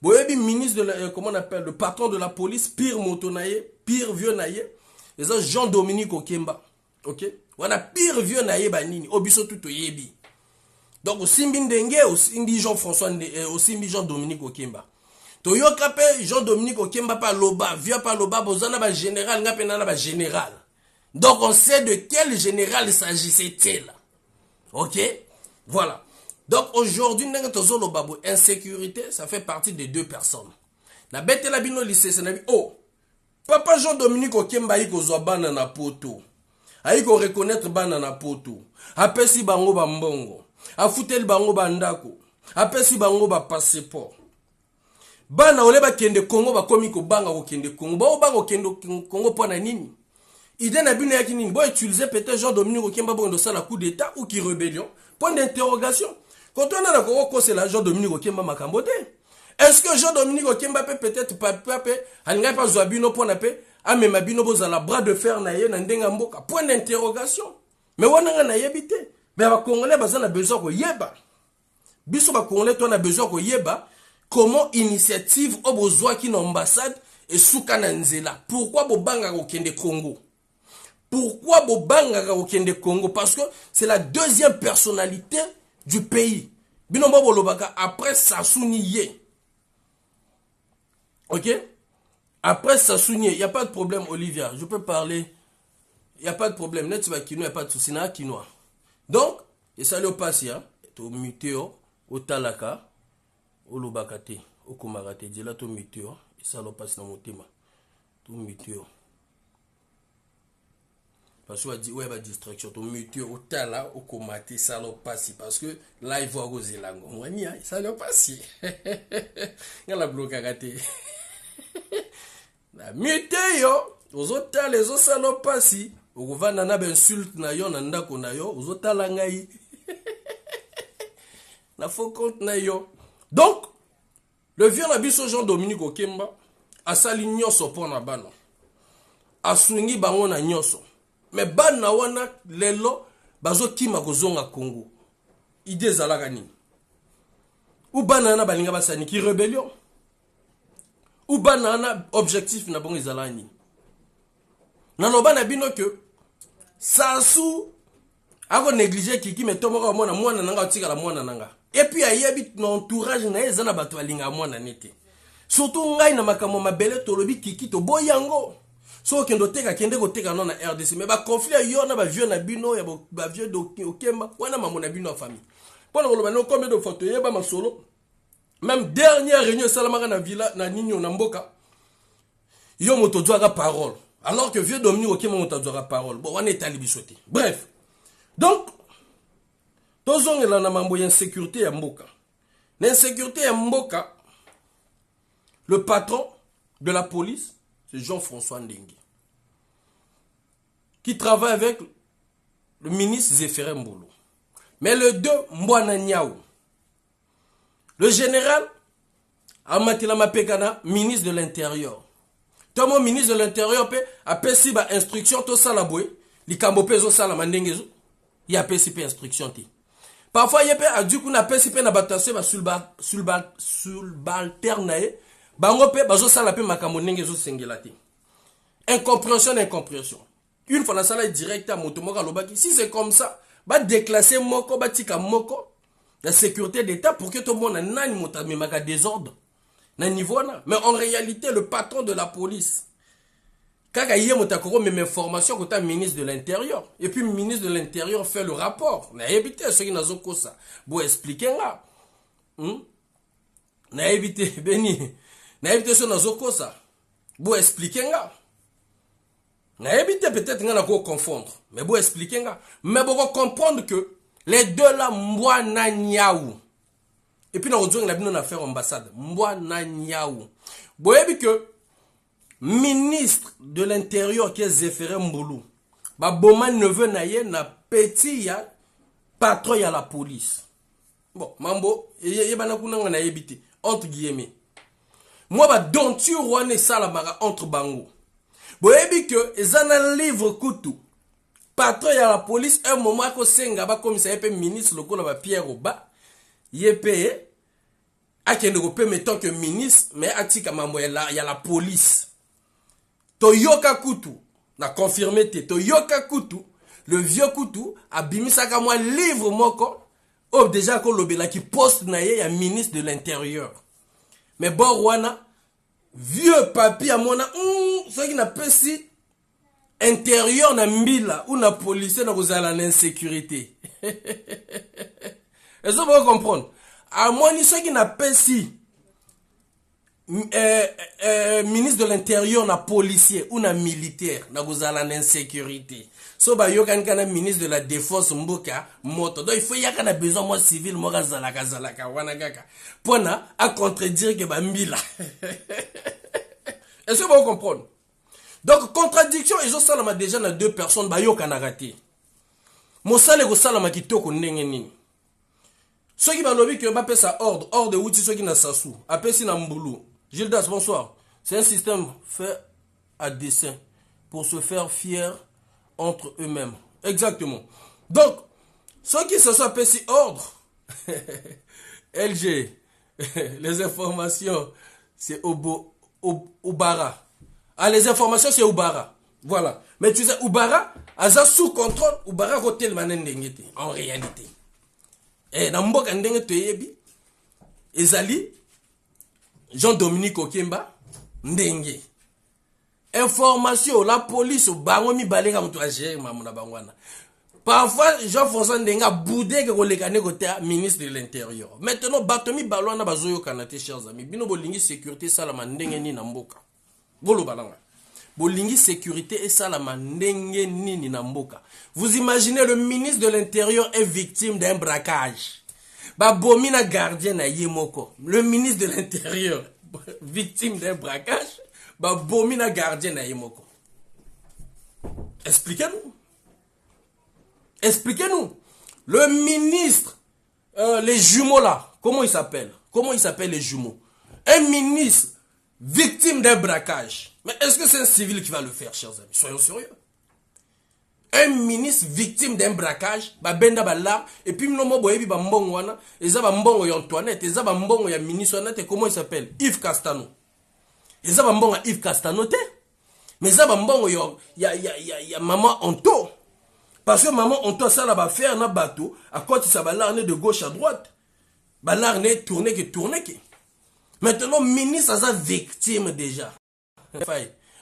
Boyebi ministre de la, comment on appelle, le patron de la police, pire motonaye, pire vieux naye. Ils ont Jean-Dominique Okemba. Ok? Wana pire vieux naye banini, obiso tout yebi. Donc, au Simbi Ndenge, au Simbi Jean-François, au Simbi Jean-Dominique Okemba. Toyoka pe Jean-Dominique Okemba pa loba, vieux pa loba, bozana ba général, nga penana ba général. Donc, on sait de quel général s'agissait-il. Ok? Voilà. Donc, aujourd'hui, insécurité, ça fait partie des 2 personnes. Na bête la bino lycée, c'est nabi, oh, papa Jean-Dominique Okemba yiko zo bana na poto. Ayiko reconnaître bana na poto. Apesi bango ba mbongo. Afutel bango ba ndako. Apesi bango ba passeport. Bana ole ba kende Congo ba komi ko banga ko kende Congo. Ba banga ko kende Congo po na nini? Idée n'a bien yaki nini. Bon utiliser peut-être Jean-Dominique Okemba bon de ça la coup d'état ou qui rébellion. Point d'interrogation. Quand on a la Congo, c'est la Jean-Dominique Okemba makambote. Est-ce que Jean-Dominique Okemba peut-être pas anga pas zoabino pour na pe amema bino boza la bras de fer na ye na ndenga mboka. Point d'interrogation. Mais wana na yebite. Mais ba Congolais bazana a besoin ko yeba. Biso ba Congolais to na besoin ko yeba comment initiative au besoin qui na ambassade et souka na nzela. Pourquoi bobanga ko kende Congo? Pourquoi bobanga ko kende Congo? Parce que c'est la 2e personnalité du pays. Binombo bolobaka après Sassou Nguesso. Ok? Après Sassou Nguesso, il n'y a pas de problème, Olivia. Je peux parler. Il n'y a pas de problème. Net va kino, il n'y a pas de souci. Na kinoa. Donc, et ça le passe, hein. To muteo, au talaka, au lobakate, au komarate. Dila to muteo, et ça le passe dans mon thème. To muteo. Parce que dit ouais, distraction. To muteo, au tala, au komate, ça le passe. Parce que là, il voit aux élango. Moi, ça le passe. Il y a la blocagate. La muteo, aux autres, les autres, ça le passe. Au gouvernement, na insulte na yo na ndako na yo, uzotala ngai. Na faux compte na yo. Donc, le vieux Nabiso Jean-Dominique Okemba a sali nyonso pona bano. A swingi bango na nyonso. Mais bana wana lelo bazo kima kozonga Congo. Idée zalaka nini? Ou bana na balinga basani ki rébellion? Ou bana na objectif na bango ezala nini? Naloba na bino que Sassou ako négliger kiki metomoko mwana mwana nanga otika la mwana nanga. Et puis ayebi l'entourage na ezana bato balinga mwana nete. Surtout ngai na makambo mabele tolobi kiki to boyango. So kendo teka kende ko teka na RDC mais ba conflit yo na ba vieux na bino ya ba vieux Okemba wana mamona bino famille. Pona ko loba combien de photos yeba masolo. Même dernière réunion salamaka na villa na ninyo na mboka. Yo moto doaka parole. Alors que vieux Dominique Okemba moto doaka parole. Bon wana etali bisoté. Bref. Donc tozongela na mambo ya insécurité ya mboka. L'insécurité ya mboka, le patron de la police, c'est Jean-François Ndengue, qui travaille avec le ministre Zéphirin Mbolo. Mais le deux, Mbwana Niaou, le général Amatila Mapekana, ministre de l'Intérieur. Tout mon ministre de l'Intérieur a pesi ba instruction to salaboué, li kambope zo salama ndengezo, il a pesi pe instruction ti. Parfois il a dit qu'on a pesi pe na batasé ba subalternae, bango pe bazo sala pe makambo ndengezo sengela ti. Incompréhension. Une fois na sala direct à motomoka lobaki, si c'est comme ça, ba déclasser moko ba tika moko la sécurité d'État pour que tout le monde nani motamaka désordre. Na niveau na. Mais en réalité, le patron de la police, kaka yé motakoro même information que ministre de l'Intérieur. Et puis le ministre de l'Intérieur fait le rapport. Na évité ceux qui n'ont pas ça. Bon expliquer là. Na évité Beni. Na évité ceux qui n'ont pas ça. Bon expliquer là. Na évité peut-être nga na ko confondre. Mais bon expliquer là. Mais bon comprendre que les deux là Mbwana Niaou. Et puis, nous avons une affaire ambassade. Mbwana Niaou. Vous voyez que ministre de l'Intérieur qui est Zéphirin Mbolo, bah, Boma neveu naye na petit ya patron ya la police. Bon, mambo, yebana kuna na yebite. Entre guillemets. Moi, bah, dontu rouane salamara entre bango. Vous voyez que, ils ont un livre koutou. Patron ya la police, un moment ko senga ba comme ça, yé ministre, le coup, Pierre Oba. Yé akende ko pe mettons que ministre mais atika mambo ya la police Toyoka Kutu na confirmé Toyoka Kutu le vieux Kutu a bimisaka moi livre moko oh déjà ko lobela qui poste na ye ya ministre de l'Intérieur mais bon wana vieux papier à mona ce qui n'a pas si intérieur na mbila ou na policier na kozala na insécurité est-ce que vous comprendre à moi, ceux qui n'a pas si ministre de l'Intérieur, na policier ou na militaire, na gozala na insécurité. So ba yokan kana ministre de la Défense mboka moto. Donc il faut yaka na besoin moi civil moi zalaka wana kaka. Pona à contredire que ba mbila. Est-ce que vous comprenez? Donc contradiction ils ont salama déjà na deux personnes ba yokana raté. Mosale ko salama kitoko ndenge nini. Ceux qui m'ont dit que Mbappé ça ordre de outils ceux qui n'a Sassou, appelle si na Mboulou. Gildas, bonsoir. C'est un système fait à dessein pour se faire fier entre eux-mêmes. Exactement. Donc, ceux qui se sont appelés si ordre, LG, les informations, c'est Oubara. Ah, les informations, c'est Oubara. Voilà. Mais tu sais, Oubara, Aza sous contrôle, Oubara hotel manendengete, en réalité. Et dans mboka ndenge toyebi ezali Jean-Dominique Okemba ndenge information la police bango mi balenga mutu agere mamuna bangwana parfois Jean-François Ndenga boudé que kolekane côté ministre de l'Intérieur maintenant batomi balwana bazoyo kanate chers amis bino bolingi sécurité salama ndenge ni na mboka bolo balanga bolingi sécurité et salama ndenge nini na mboka. Vous imaginez le ministre de l'Intérieur est victime d'un braquage. Ba bomina gardien na yemoko. Le ministre de l'Intérieur victime d'un braquage, ba bomina gardien na yemoko. Expliquez-nous. Expliquez-nous. Le ministre les jumeaux là, comment il s'appelle? Comment il s'appelle les jumeaux? Un ministre victime d'un braquage. Mais est-ce que c'est un civil qui va le faire, chers amis? Soyons sérieux. Un ministre victime d'un braquage, benda bala, et puis nomo boyebi ba mbongo wana, eza ba mbongo ya Antoinette, eza ba mbongo ya ministre wana, comment il s'appelle? Yves Castano. Eza ba mbongo ya Yves Castano te, mais eza ba mbongo ya maman Anto. Parce que maman Anto ça la ba faire na bateau, à côté ça ba l'arne de gauche à droite. Ba l'arne tourner que. Maintenant ministre eza victime déjà.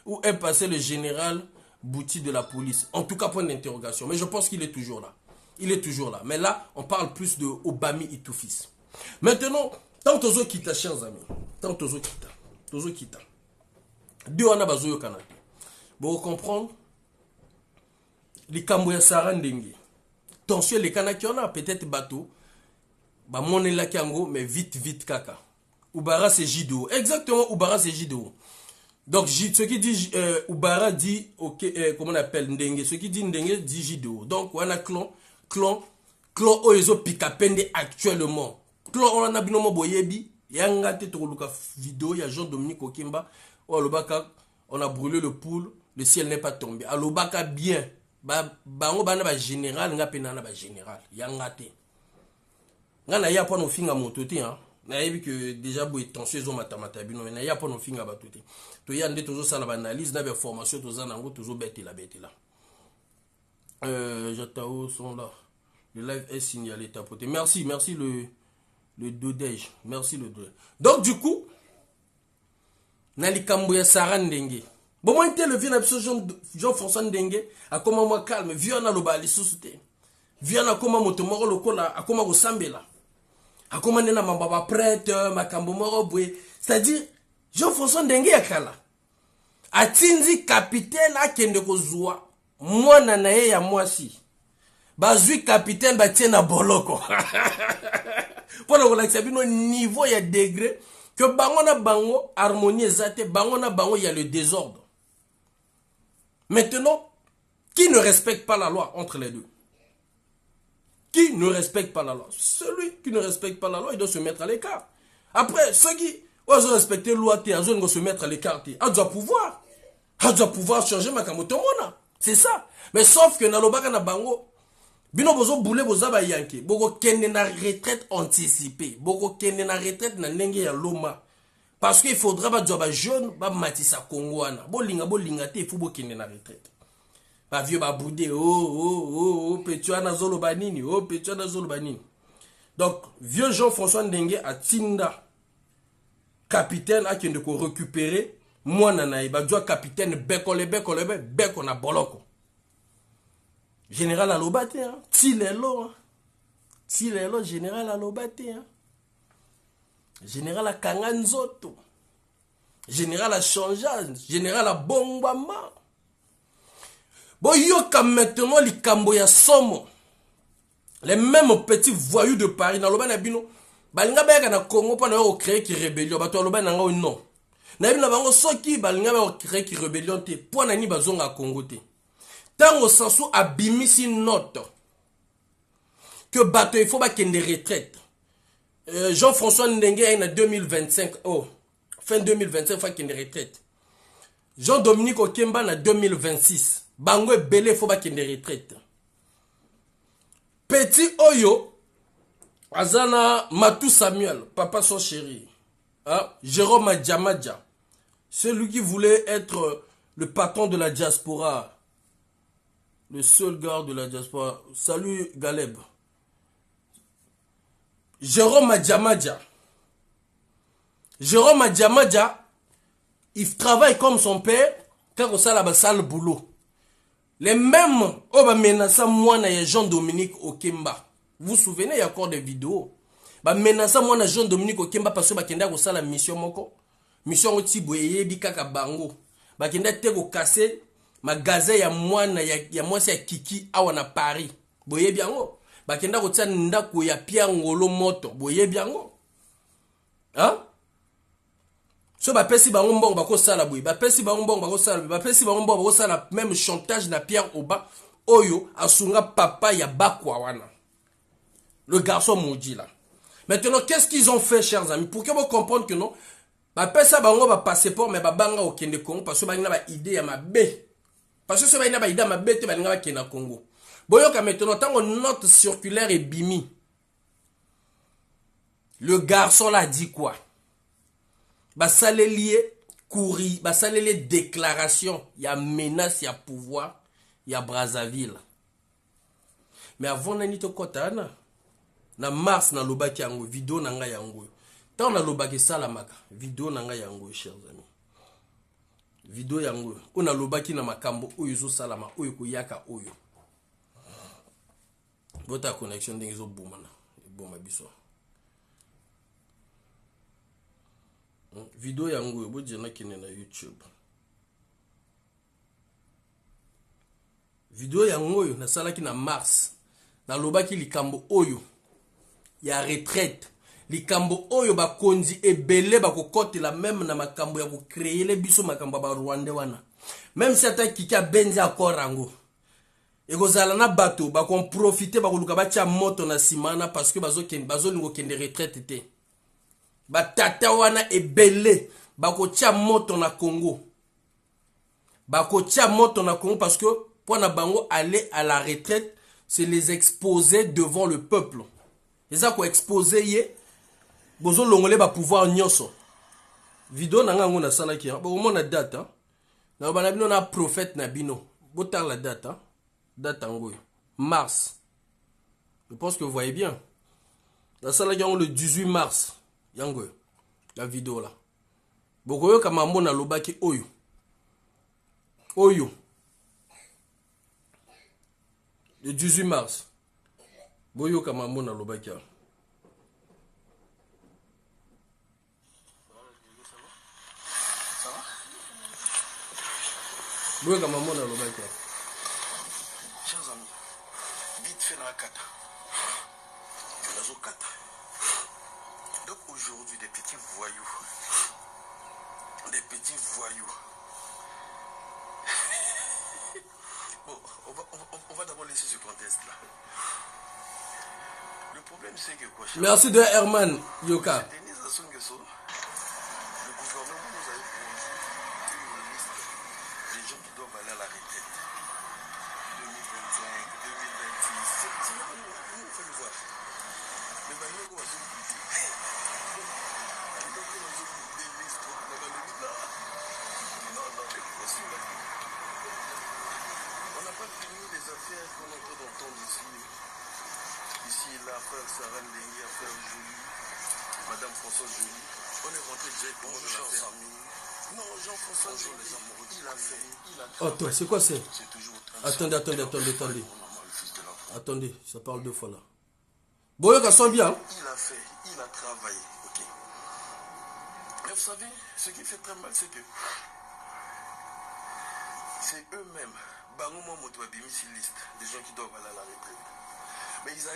Où est passé le général Bouti de la police? En tout cas, point d'interrogation. Mais je pense qu'il est toujours là. Il est toujours là. Mais là, on parle plus de Obami Itoufis. Maintenant, tant Tozo Kita, chers amis. Tant Tozo Kita. Tozo Kita. Deux on a besoin au Canada. Pour comprendre, les Kambouya Saran Dengue. Tension, les Kanaki, on a peut-être bateau. Bah, mon la Kango, mais vite, kaka. Oubara, c'est Jido. Exactement, Oubara, c'est Jido. Donc, ce qui dit Oubara dit, comment on appelle Ndenge. Ce qui dit Ndenge dit Jido. Donc, on a clan Oezo Pikapende actuellement. Clan, on a binomo boyebi. Yanga te toluka vidéo, il y a Jean-Dominique Okimba. Oh, Alobaka, on a brûlé le poule, le ciel n'est pas tombé. Alobaka bien. Bango bana ba général, nga penana ba général. Yanga te. Nga na ya pa no finga motote, hein. Na yebi que déjà boy tension zo matamata bino, mais na ya pa no finga batote. To ya nde tozo sala ba analyse na ba formation toza nango tozo betela. Jatao sont là. Le live est signalé tapoté. Merci le Dodej. Merci le Dodej. Donc du coup, Nali Kambouya Saran Dengue. Bon, moi, le vieux Jean-François Dengue, a comment moi calme, vieux na loba li société. Vieux na comment motomoro lokola, a comment go sambela. A comment nena mambaba prêtre, ma kambomoro boué. C'est-à-dire, Jean-François Dengue a kala. A tinzi capitaine a kende ko zoua. Moi nanaye ya moi si. Bazui capitaine ba tiena boloko. Pour le niveau, il y a degré que bango na bango harmonie zate, bango na bango il y a le désordre. Maintenant, qui ne respecte pas la loi entre les deux? Qui ne respecte pas la loi? Celui qui ne respecte pas la loi, il doit se mettre à l'écart. Après, ceux qui osent respecter la loi, ils doivent se mettre à l'écart. Ils doivent pouvoir changer ma kamotomona. C'est ça. Mais sauf que nalobaka na bango, bino bozo boule boza ba yanke, boko kende na retraite anticipée, boko kende na retraite na ndenge ya loma. Parce qu'il faudra ba joba jeune ba matisa kongwana. Bolinga te fu bo kende na retraite. Ba vieux ba boudé petuana zolo banini, petuana zolo banini. Donc vieux Jean-François Ndenge a tinda capitaine a kende ko récupérer mwana na ba joa capitaine beko na boloko. Général Alobate, hein. Tilelo, général Alobate, hein. Général a Kanganzoto. Général a Changeage. Général a Bongbama. Bon, yoka maintenant les Kamboya Somo. Les mêmes petits voyous de Paris. Dans l'Oban Abino. Balinga Bega na Congo pour nous créer qui rébellion. Bato l'Oban n'a pas non. N'a pas soki balinga Bega créer qui rébellion te. Pour nani bazonga Congo te. Tant au sens où abimisi note que bateau il faut pas qu'il y ait des retraites. Jean-François Ndenge en 2025, fin 2025 il faut qu'il y ait des retraites. Jean-Dominique Okemba en 2026. Bango Belé il faut pas qu'il y ait des retraites. Petit Oyo, Azana Matou Samuel, papa son chéri. Hein? Jérôme Adjamadja, celui qui voulait être le patron de la diaspora. Le seul gars de la diaspora. Salut Galeb. Jérôme Adjamadja. Jérôme Adjamadja, il travaille comme son père quand on sait la sale boulot. Les mêmes, on va menacer moi na Jean-Dominique Okemba. Vous vous souvenez, il y a encore des vidéos. Bah menacer moi na Jean-Dominique Okemba parce que bah kenda ko sala mission moko. Mission oti boye bi kaka bango. Bah kenda te ko casser magasin ya mwana ya mwasi ya Kiki awa na Paris. Boye biango. Bakenda ko tia ndako ya Pierre Ngolo moto. Boye biango. Hein? So ba pesi bango mbongo bako sala boye. Ba pesi bango mbongo bako sala. Ba pesi bango mbongo bako sala même chantage na Pierre Oba. Oyo asunga papa ya bakwa wana. Le garçon maudit là. Maintenant, qu'est-ce qu'ils ont fait, chers amis? Pour que vous compreniez que non, bah, ça, bango, bah, passeport, mais bah, banga au Kende Congo, parce que bah, il a une idée à ma B. Parce que ce bah, il a une idée à ma B, tu vas y Kende Congo. Boyoka, maintenant, tant qu'on note circulaire et bimi, le garçon là dit quoi? Bah, ça les lié, courri, bah, ça les déclaration, il y a menace, il y a pouvoir, il y a Brazzaville. Mais avant, on to kotana. Na mars na lobaki yango vidéo na nga yango tant na lobaki salamaka vidéo na nga yango chers amis vidéo yango on a lobaki na makambo oyo zo salama oyo koyaka oyo bota connexion ndenge zo bomana boma biso vidéo yango bo jena kene na YouTube vidéo yango oyo na salaki na mars na lobaki likambo oyo ya retraite likambo oyo bakonzi ebele bakokotela même na makambo ya ko créer le biso makambo ba Rwanda wana même si ata kika benzi akora yango ekozala na bato bakon profiter bakoluka bacha moto na simana parce que bazolingo kende retraite te batata wana ebele bakocha moto na Congo parce que pour na bango aller à la retraite c'est les exposer devant le peuple. Eza ko exposer ye bozo longole ba pouvoir nyonso vidéo na nga ngona sala ki bo mona date na bana bino na prophète na bino botar la date date ngoyo mars. Je pense que vous voyez bien la sala ki le 18 mars yango la vidéo là bokoyo kama mbona lobaki oyo le 18 mars boyo kama mbona lobaki boyo kama mbona lobaki Chers amis, vite fait dans la kata. Donc aujourd'hui, des petits voyous. Bon, on va d'abord laisser ce contexte-là. Le problème, c'est que quoi? Merci de Herman Yoka. Le gouvernement nous a imposé une liste des gens qui doivent aller à la retraite. 2025, 2026, c'est là où on fait le voir. Mais maintenant, on va se on n'a pas fini les affaires qu'on est en train d'entendre ici. Ici, là, affaire Sarah Ndengue, affaire Jolie, Madame François Jolie. On est rentré directement dans l'affaire. Non, Jean-François Jolie, les amoureux, il a fait. Oh, toi, c'est quoi c'est? C'est toujours Attendez. Attendez, ça parle deux fois là. Boyo ka son bien. Il a fait, il a travaillé, ok. Mais vous savez, ce qui fait très mal, c'est que c'est eux-mêmes, Bangouma Motouabimisi liste, des gens qui doivent aller à la retraite. Mais ils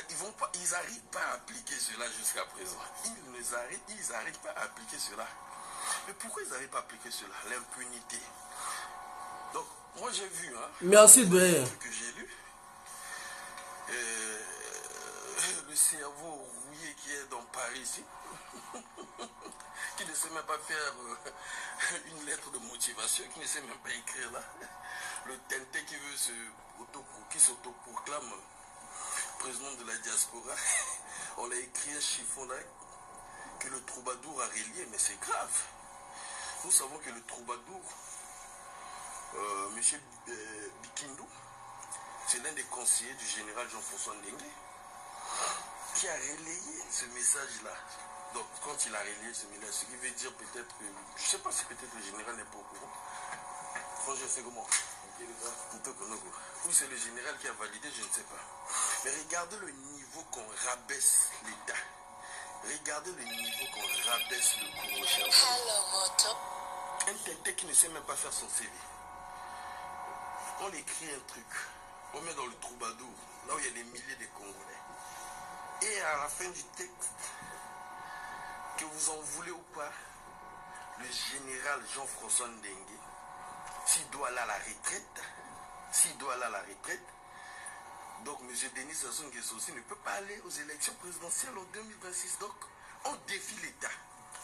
n'arrivent pas à appliquer cela jusqu'à présent. Ils n'arrivent pas à appliquer cela. Mais pourquoi ils n'arrivent pas à appliquer cela? L'impunité. Donc, moi j'ai vu, Merci de que j'ai lu. Le cerveau rouillé qui est dans Paris ici, qui ne sait même pas faire une lettre de motivation, qui ne sait même pas écrire là. Le Tenté qui s'autoproclame président de la diaspora, on l'a écrit un chiffon là que le troubadour a relié, mais c'est grave. Nous savons que le troubadour, M. Bikindou, c'est l'un des conseillers du général Jean-François Ndengue qui a relayé ce message-là. Donc, quand il a relayé ce message, ce qui veut dire peut-être que, je ne sais pas si peut-être le général n'est pas au courant. Franchement, je sais comment. Ou c'est le général qui a validé, je ne sais pas. Mais regardez le niveau qu'on rabaisse l'État. Regardez le niveau qu'on rabaisse le Congo. Un Tenté qui ne sait même pas faire son CV. On écrit un truc, on met dans le troubadour, là où il y a des milliers de Congolais. Et à la fin du texte, que vous en voulez ou pas, le général Jean-François Ndengue, s'il doit aller à la retraite, Donc M. Denis Sassou Nguesso aussi ne peut pas aller aux élections présidentielles en 2026. Donc on défie l'État.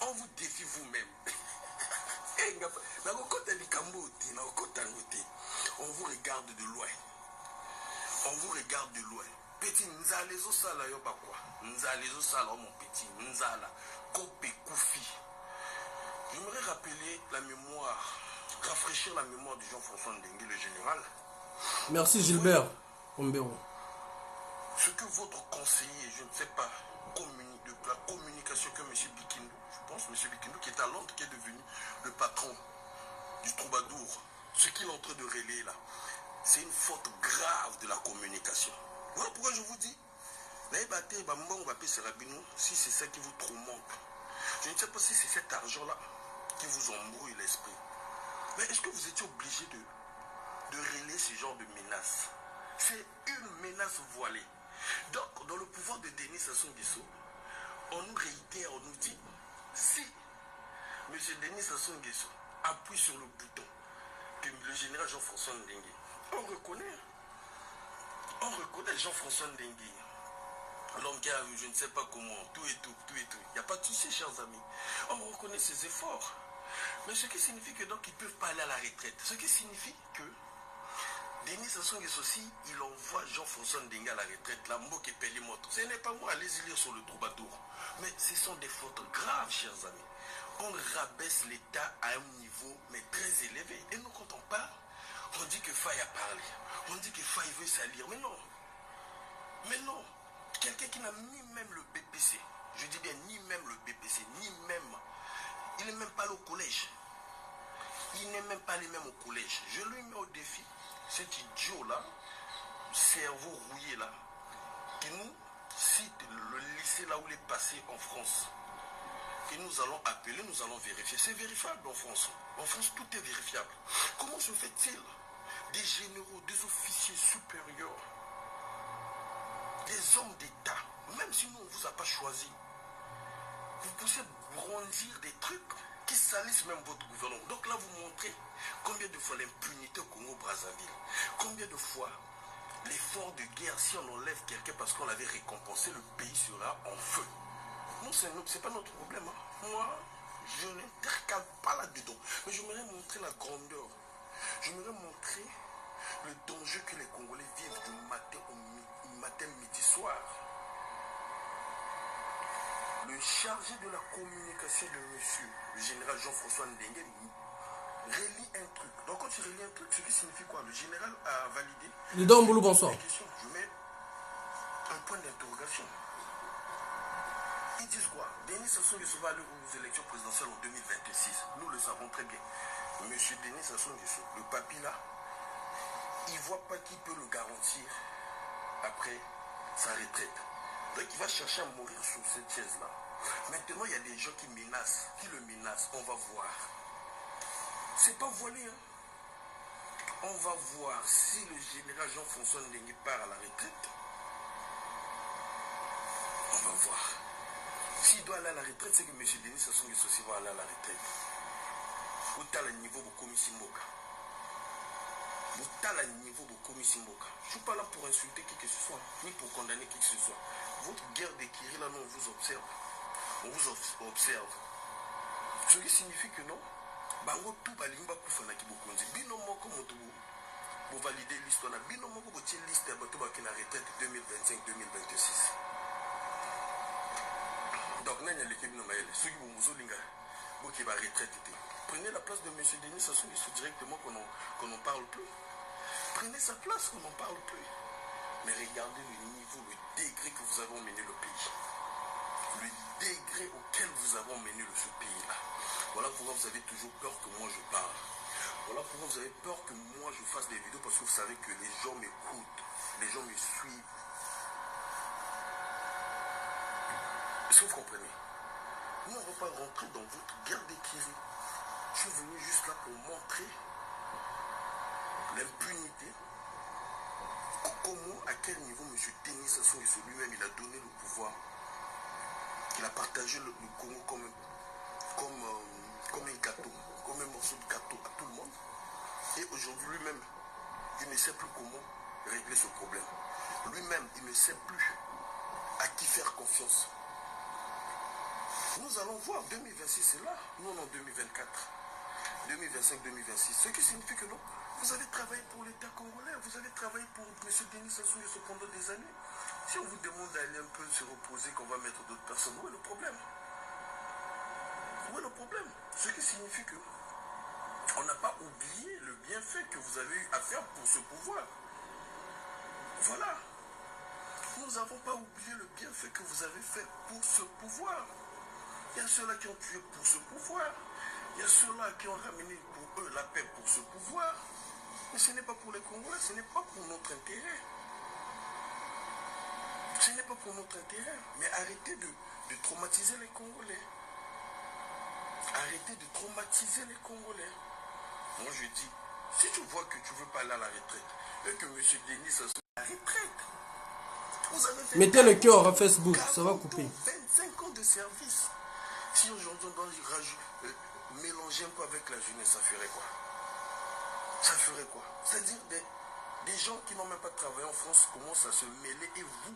On vous défie vous-même. On vous regarde de loin. On vous regarde de loin. Petit Nzalezo Sala Yobakwa. Nzalezo Sala, mon petit. Nzala. Kope Koufi. J'aimerais rappeler la mémoire, rafraîchir la mémoire de Jean-François Ndengue, le général. Merci Gilbert Ombero. Ce que votre conseiller, je ne sais pas, de la communication que M. Bikindo, je pense M. Bikindo qui est à Londres, qui est devenu le patron du troubadour, ce qu'il est en train de relayer là, c'est une faute grave de la communication. Voilà pourquoi je vous dis, si c'est ça qui vous tourmente, je ne sais pas si c'est cet argent-là qui vous embrouille l'esprit. Mais est-ce que vous étiez obligé de relayer ce genre de menace? C'est une menace voilée. Donc, dans le pouvoir de Denis Sassou Nguesso, on nous réitère, on nous dit, si M. Denis Sassou Nguesso appuie sur le bouton que le général Jean-François Ndengue, on reconnaît Jean-François Ndengue, l'homme qui a vu, je ne sais pas comment, tout et tout. Il n'y a pas de souci, chers amis. On reconnaît ses efforts. Mais ce qui signifie que donc ils ne peuvent pas aller à la retraite. Ce qui signifie que Denis Sassou Nguesso aussi, il envoie Jean-François Ndengue à la retraite, la Mboke Pelimoto. Ce n'est pas moi, allez-y lire sur le troubadour. Mais ce sont des fautes graves, chers amis. On rabaisse l'État à un niveau, mais très élevé. Et nous, quand on parle, on dit que Faye a parlé. On dit que Faye veut salir. Mais non. Mais non. Quelqu'un qui n'a ni même le BPC, je dis bien ni même le BPC, ni même, il n'est même pas au collège. Il n'est même pas allé même au collège. Je lui mets au défi, cet idiot-là, cerveau rouillé là, qui nous cite le lycée là où il est passé en France. Que nous allons appeler, nous allons vérifier. C'est vérifiable en France. En France, tout est vérifiable. Comment se fait-il des généraux, des officiers supérieurs, des hommes d'État, même si nous on ne vous a pas choisi, vous pouvez brandir des trucs qui salissent même votre gouvernement. Donc là, vous montrez combien de fois l'impunité au Congo-Brazzaville, combien de fois l'effort de guerre, si on enlève quelqu'un parce qu'on l'avait récompensé, le pays sera en feu. Non, c'est pas notre problème. Hein. Moi, je n'intercale pas là-dedans. Mais j'aimerais montrer la grandeur. J'aimerais montrer le danger que les Congolais vivent du matin, midi, soir. Le chargé de la communication de monsieur, le général Jean-François Ndengue, relie un truc. Donc quand tu relis un truc, ce qui signifie quoi? Le général a validé. Lidon Boulou, bonsoir. Je mets un point d'interrogation. Ils disent quoi? Denis Sassou Nguesso va aller aux élections présidentielles en 2026. Nous le savons très bien. Monsieur Denis Sassou Nguesso, le papy là, il ne voit pas qui peut le garantir après sa retraite. Donc il va chercher à mourir sur cette chaise-là. Maintenant, il y a des gens qui menacent, qui le menacent. On va voir. C'est pas voilé, hein. On va voir si le général Jean-François Ndengue part à la retraite. On va voir. S'il doit aller à la retraite, c'est que M. Denis Sassou Nguesso aussi va aller à la retraite. Où t'as le niveau de Komissi Mboka. Où t'as le niveau de Komissi Mboka. Je ne suis pas là pour insulter qui que ce soit, ni pour condamner qui que ce soit. Votre guerre de Kiri, là, nous, on vous observe. On vous observe. Ce qui signifie que non, bango tout balimba kufana ki bokonzi. Bino moko moto vous validez l'histoire. Bino moko vous tirez liste à bateau qui na retraite 2025-2026. Donc, nous avons l'équipe de Maël. Ceux qui vont à retraite. Prenez la place de M. Denis Sassou Nguesso directement qu'on n'en parle plus. Prenez sa place qu'on n'en parle plus. Mais regardez le niveau, le degré que vous avez mené le pays. Le degré auquel vous avez mené ce pays-là. Voilà pourquoi vous avez toujours peur que moi je parle. Voilà pourquoi vous avez peur que moi je fasse des vidéos parce que vous savez que les gens m'écoutent, les gens me suivent. Est-ce que vous comprenez? Nous, on ne va pas rentrer dans votre guerre d'équilibre. Je suis venu juste là pour montrer l'impunité. Comment, à quel niveau M. Denis Sassou Nguesso lui-même, il a donné le pouvoir. Il a partagé le Congo comme un gâteau, comme un morceau de gâteau à tout le monde. Et aujourd'hui lui-même, il ne sait plus comment régler ce problème. Lui-même, il ne sait plus à qui faire confiance. Nous allons voir, 2026 c'est là, nous en 2024, 2025-2026. Ce qui signifie que non, vous avez travaillé pour l'État congolais, vous avez travaillé pour M. Denis Sassou Nguesso pendant des années. Si on vous demande d'aller un peu se reposer, qu'on va mettre d'autres personnes, où est le problème? Où est le problème? Ce qui signifie que on n'a pas oublié le bienfait que vous avez eu à faire pour ce pouvoir. Voilà. Nous n'avons pas oublié le bienfait que vous avez fait pour ce pouvoir. Il y a ceux-là qui ont tué pour ce pouvoir. Il y a ceux-là qui ont ramené pour eux la paix pour ce pouvoir. Mais ce n'est pas pour les Congolais, ce n'est pas pour notre intérêt. Ce n'est pas pour notre intérêt. Mais arrêtez de traumatiser les Congolais. Arrêtez de traumatiser les Congolais. Moi je dis, si tu vois que tu ne veux pas aller à la retraite, et que M. Denis Sassou à la retraite, vous avez fait Mettez le cœur à Facebook, ça va couper. 25 ans de service. Si aujourd'hui on doit mélanger un peu avec la jeunesse, ça ferait quoi? Ça ferait quoi? C'est-à-dire des gens qui n'ont même pas travaillé en France commencent à se mêler, et vous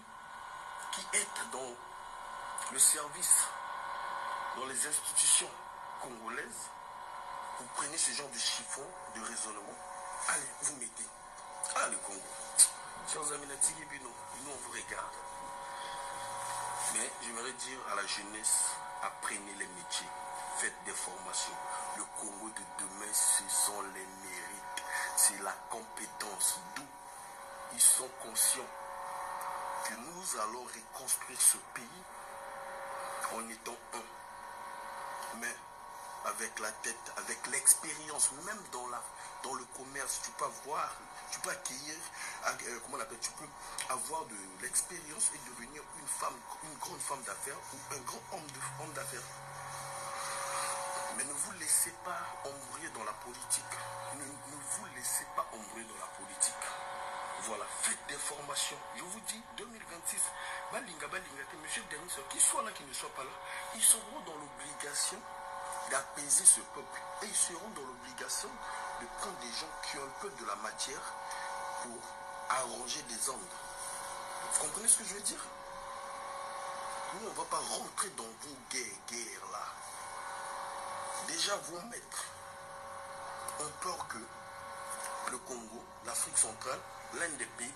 qui êtes dans le service, dans les institutions congolaises, vous prenez ce genre de chiffon, de raisonnement, allez, vous mettez. Ah, le Congo. Chers amis, nous on vous regarde. Mais j'aimerais dire à la jeunesse, apprenez les métiers, faites des formations. Le Congo de demain, ce sont les mérites, c'est la compétence. D'où ils sont conscients que nous allons reconstruire ce pays en étant un. Mais avec la tête, avec l'expérience, même dans le commerce, tu peux avoir, tu peux acquérir, comment on appelle, tu peux avoir de l'expérience et devenir une grande femme d'affaires ou un grand homme d'affaires. Mais ne vous laissez pas embrouiller dans la politique. Ne vous laissez pas embrouiller dans la politique. Voilà, faites des formations. Je vous dis, 2026, Balinga, M. Denis, qu'il soit là, qu'il ne soit pas là, ils seront dans l'obligation d'apaiser ce peuple. Et ils seront dans l'obligation de prendre des gens qui ont un peu de la matière pour arranger des ondes. Vous comprenez ce que je veux dire? Nous, on ne va pas rentrer dans vos guerres là. Déjà, vos maîtres ont peur que le Congo, l'Afrique centrale, l'un des pays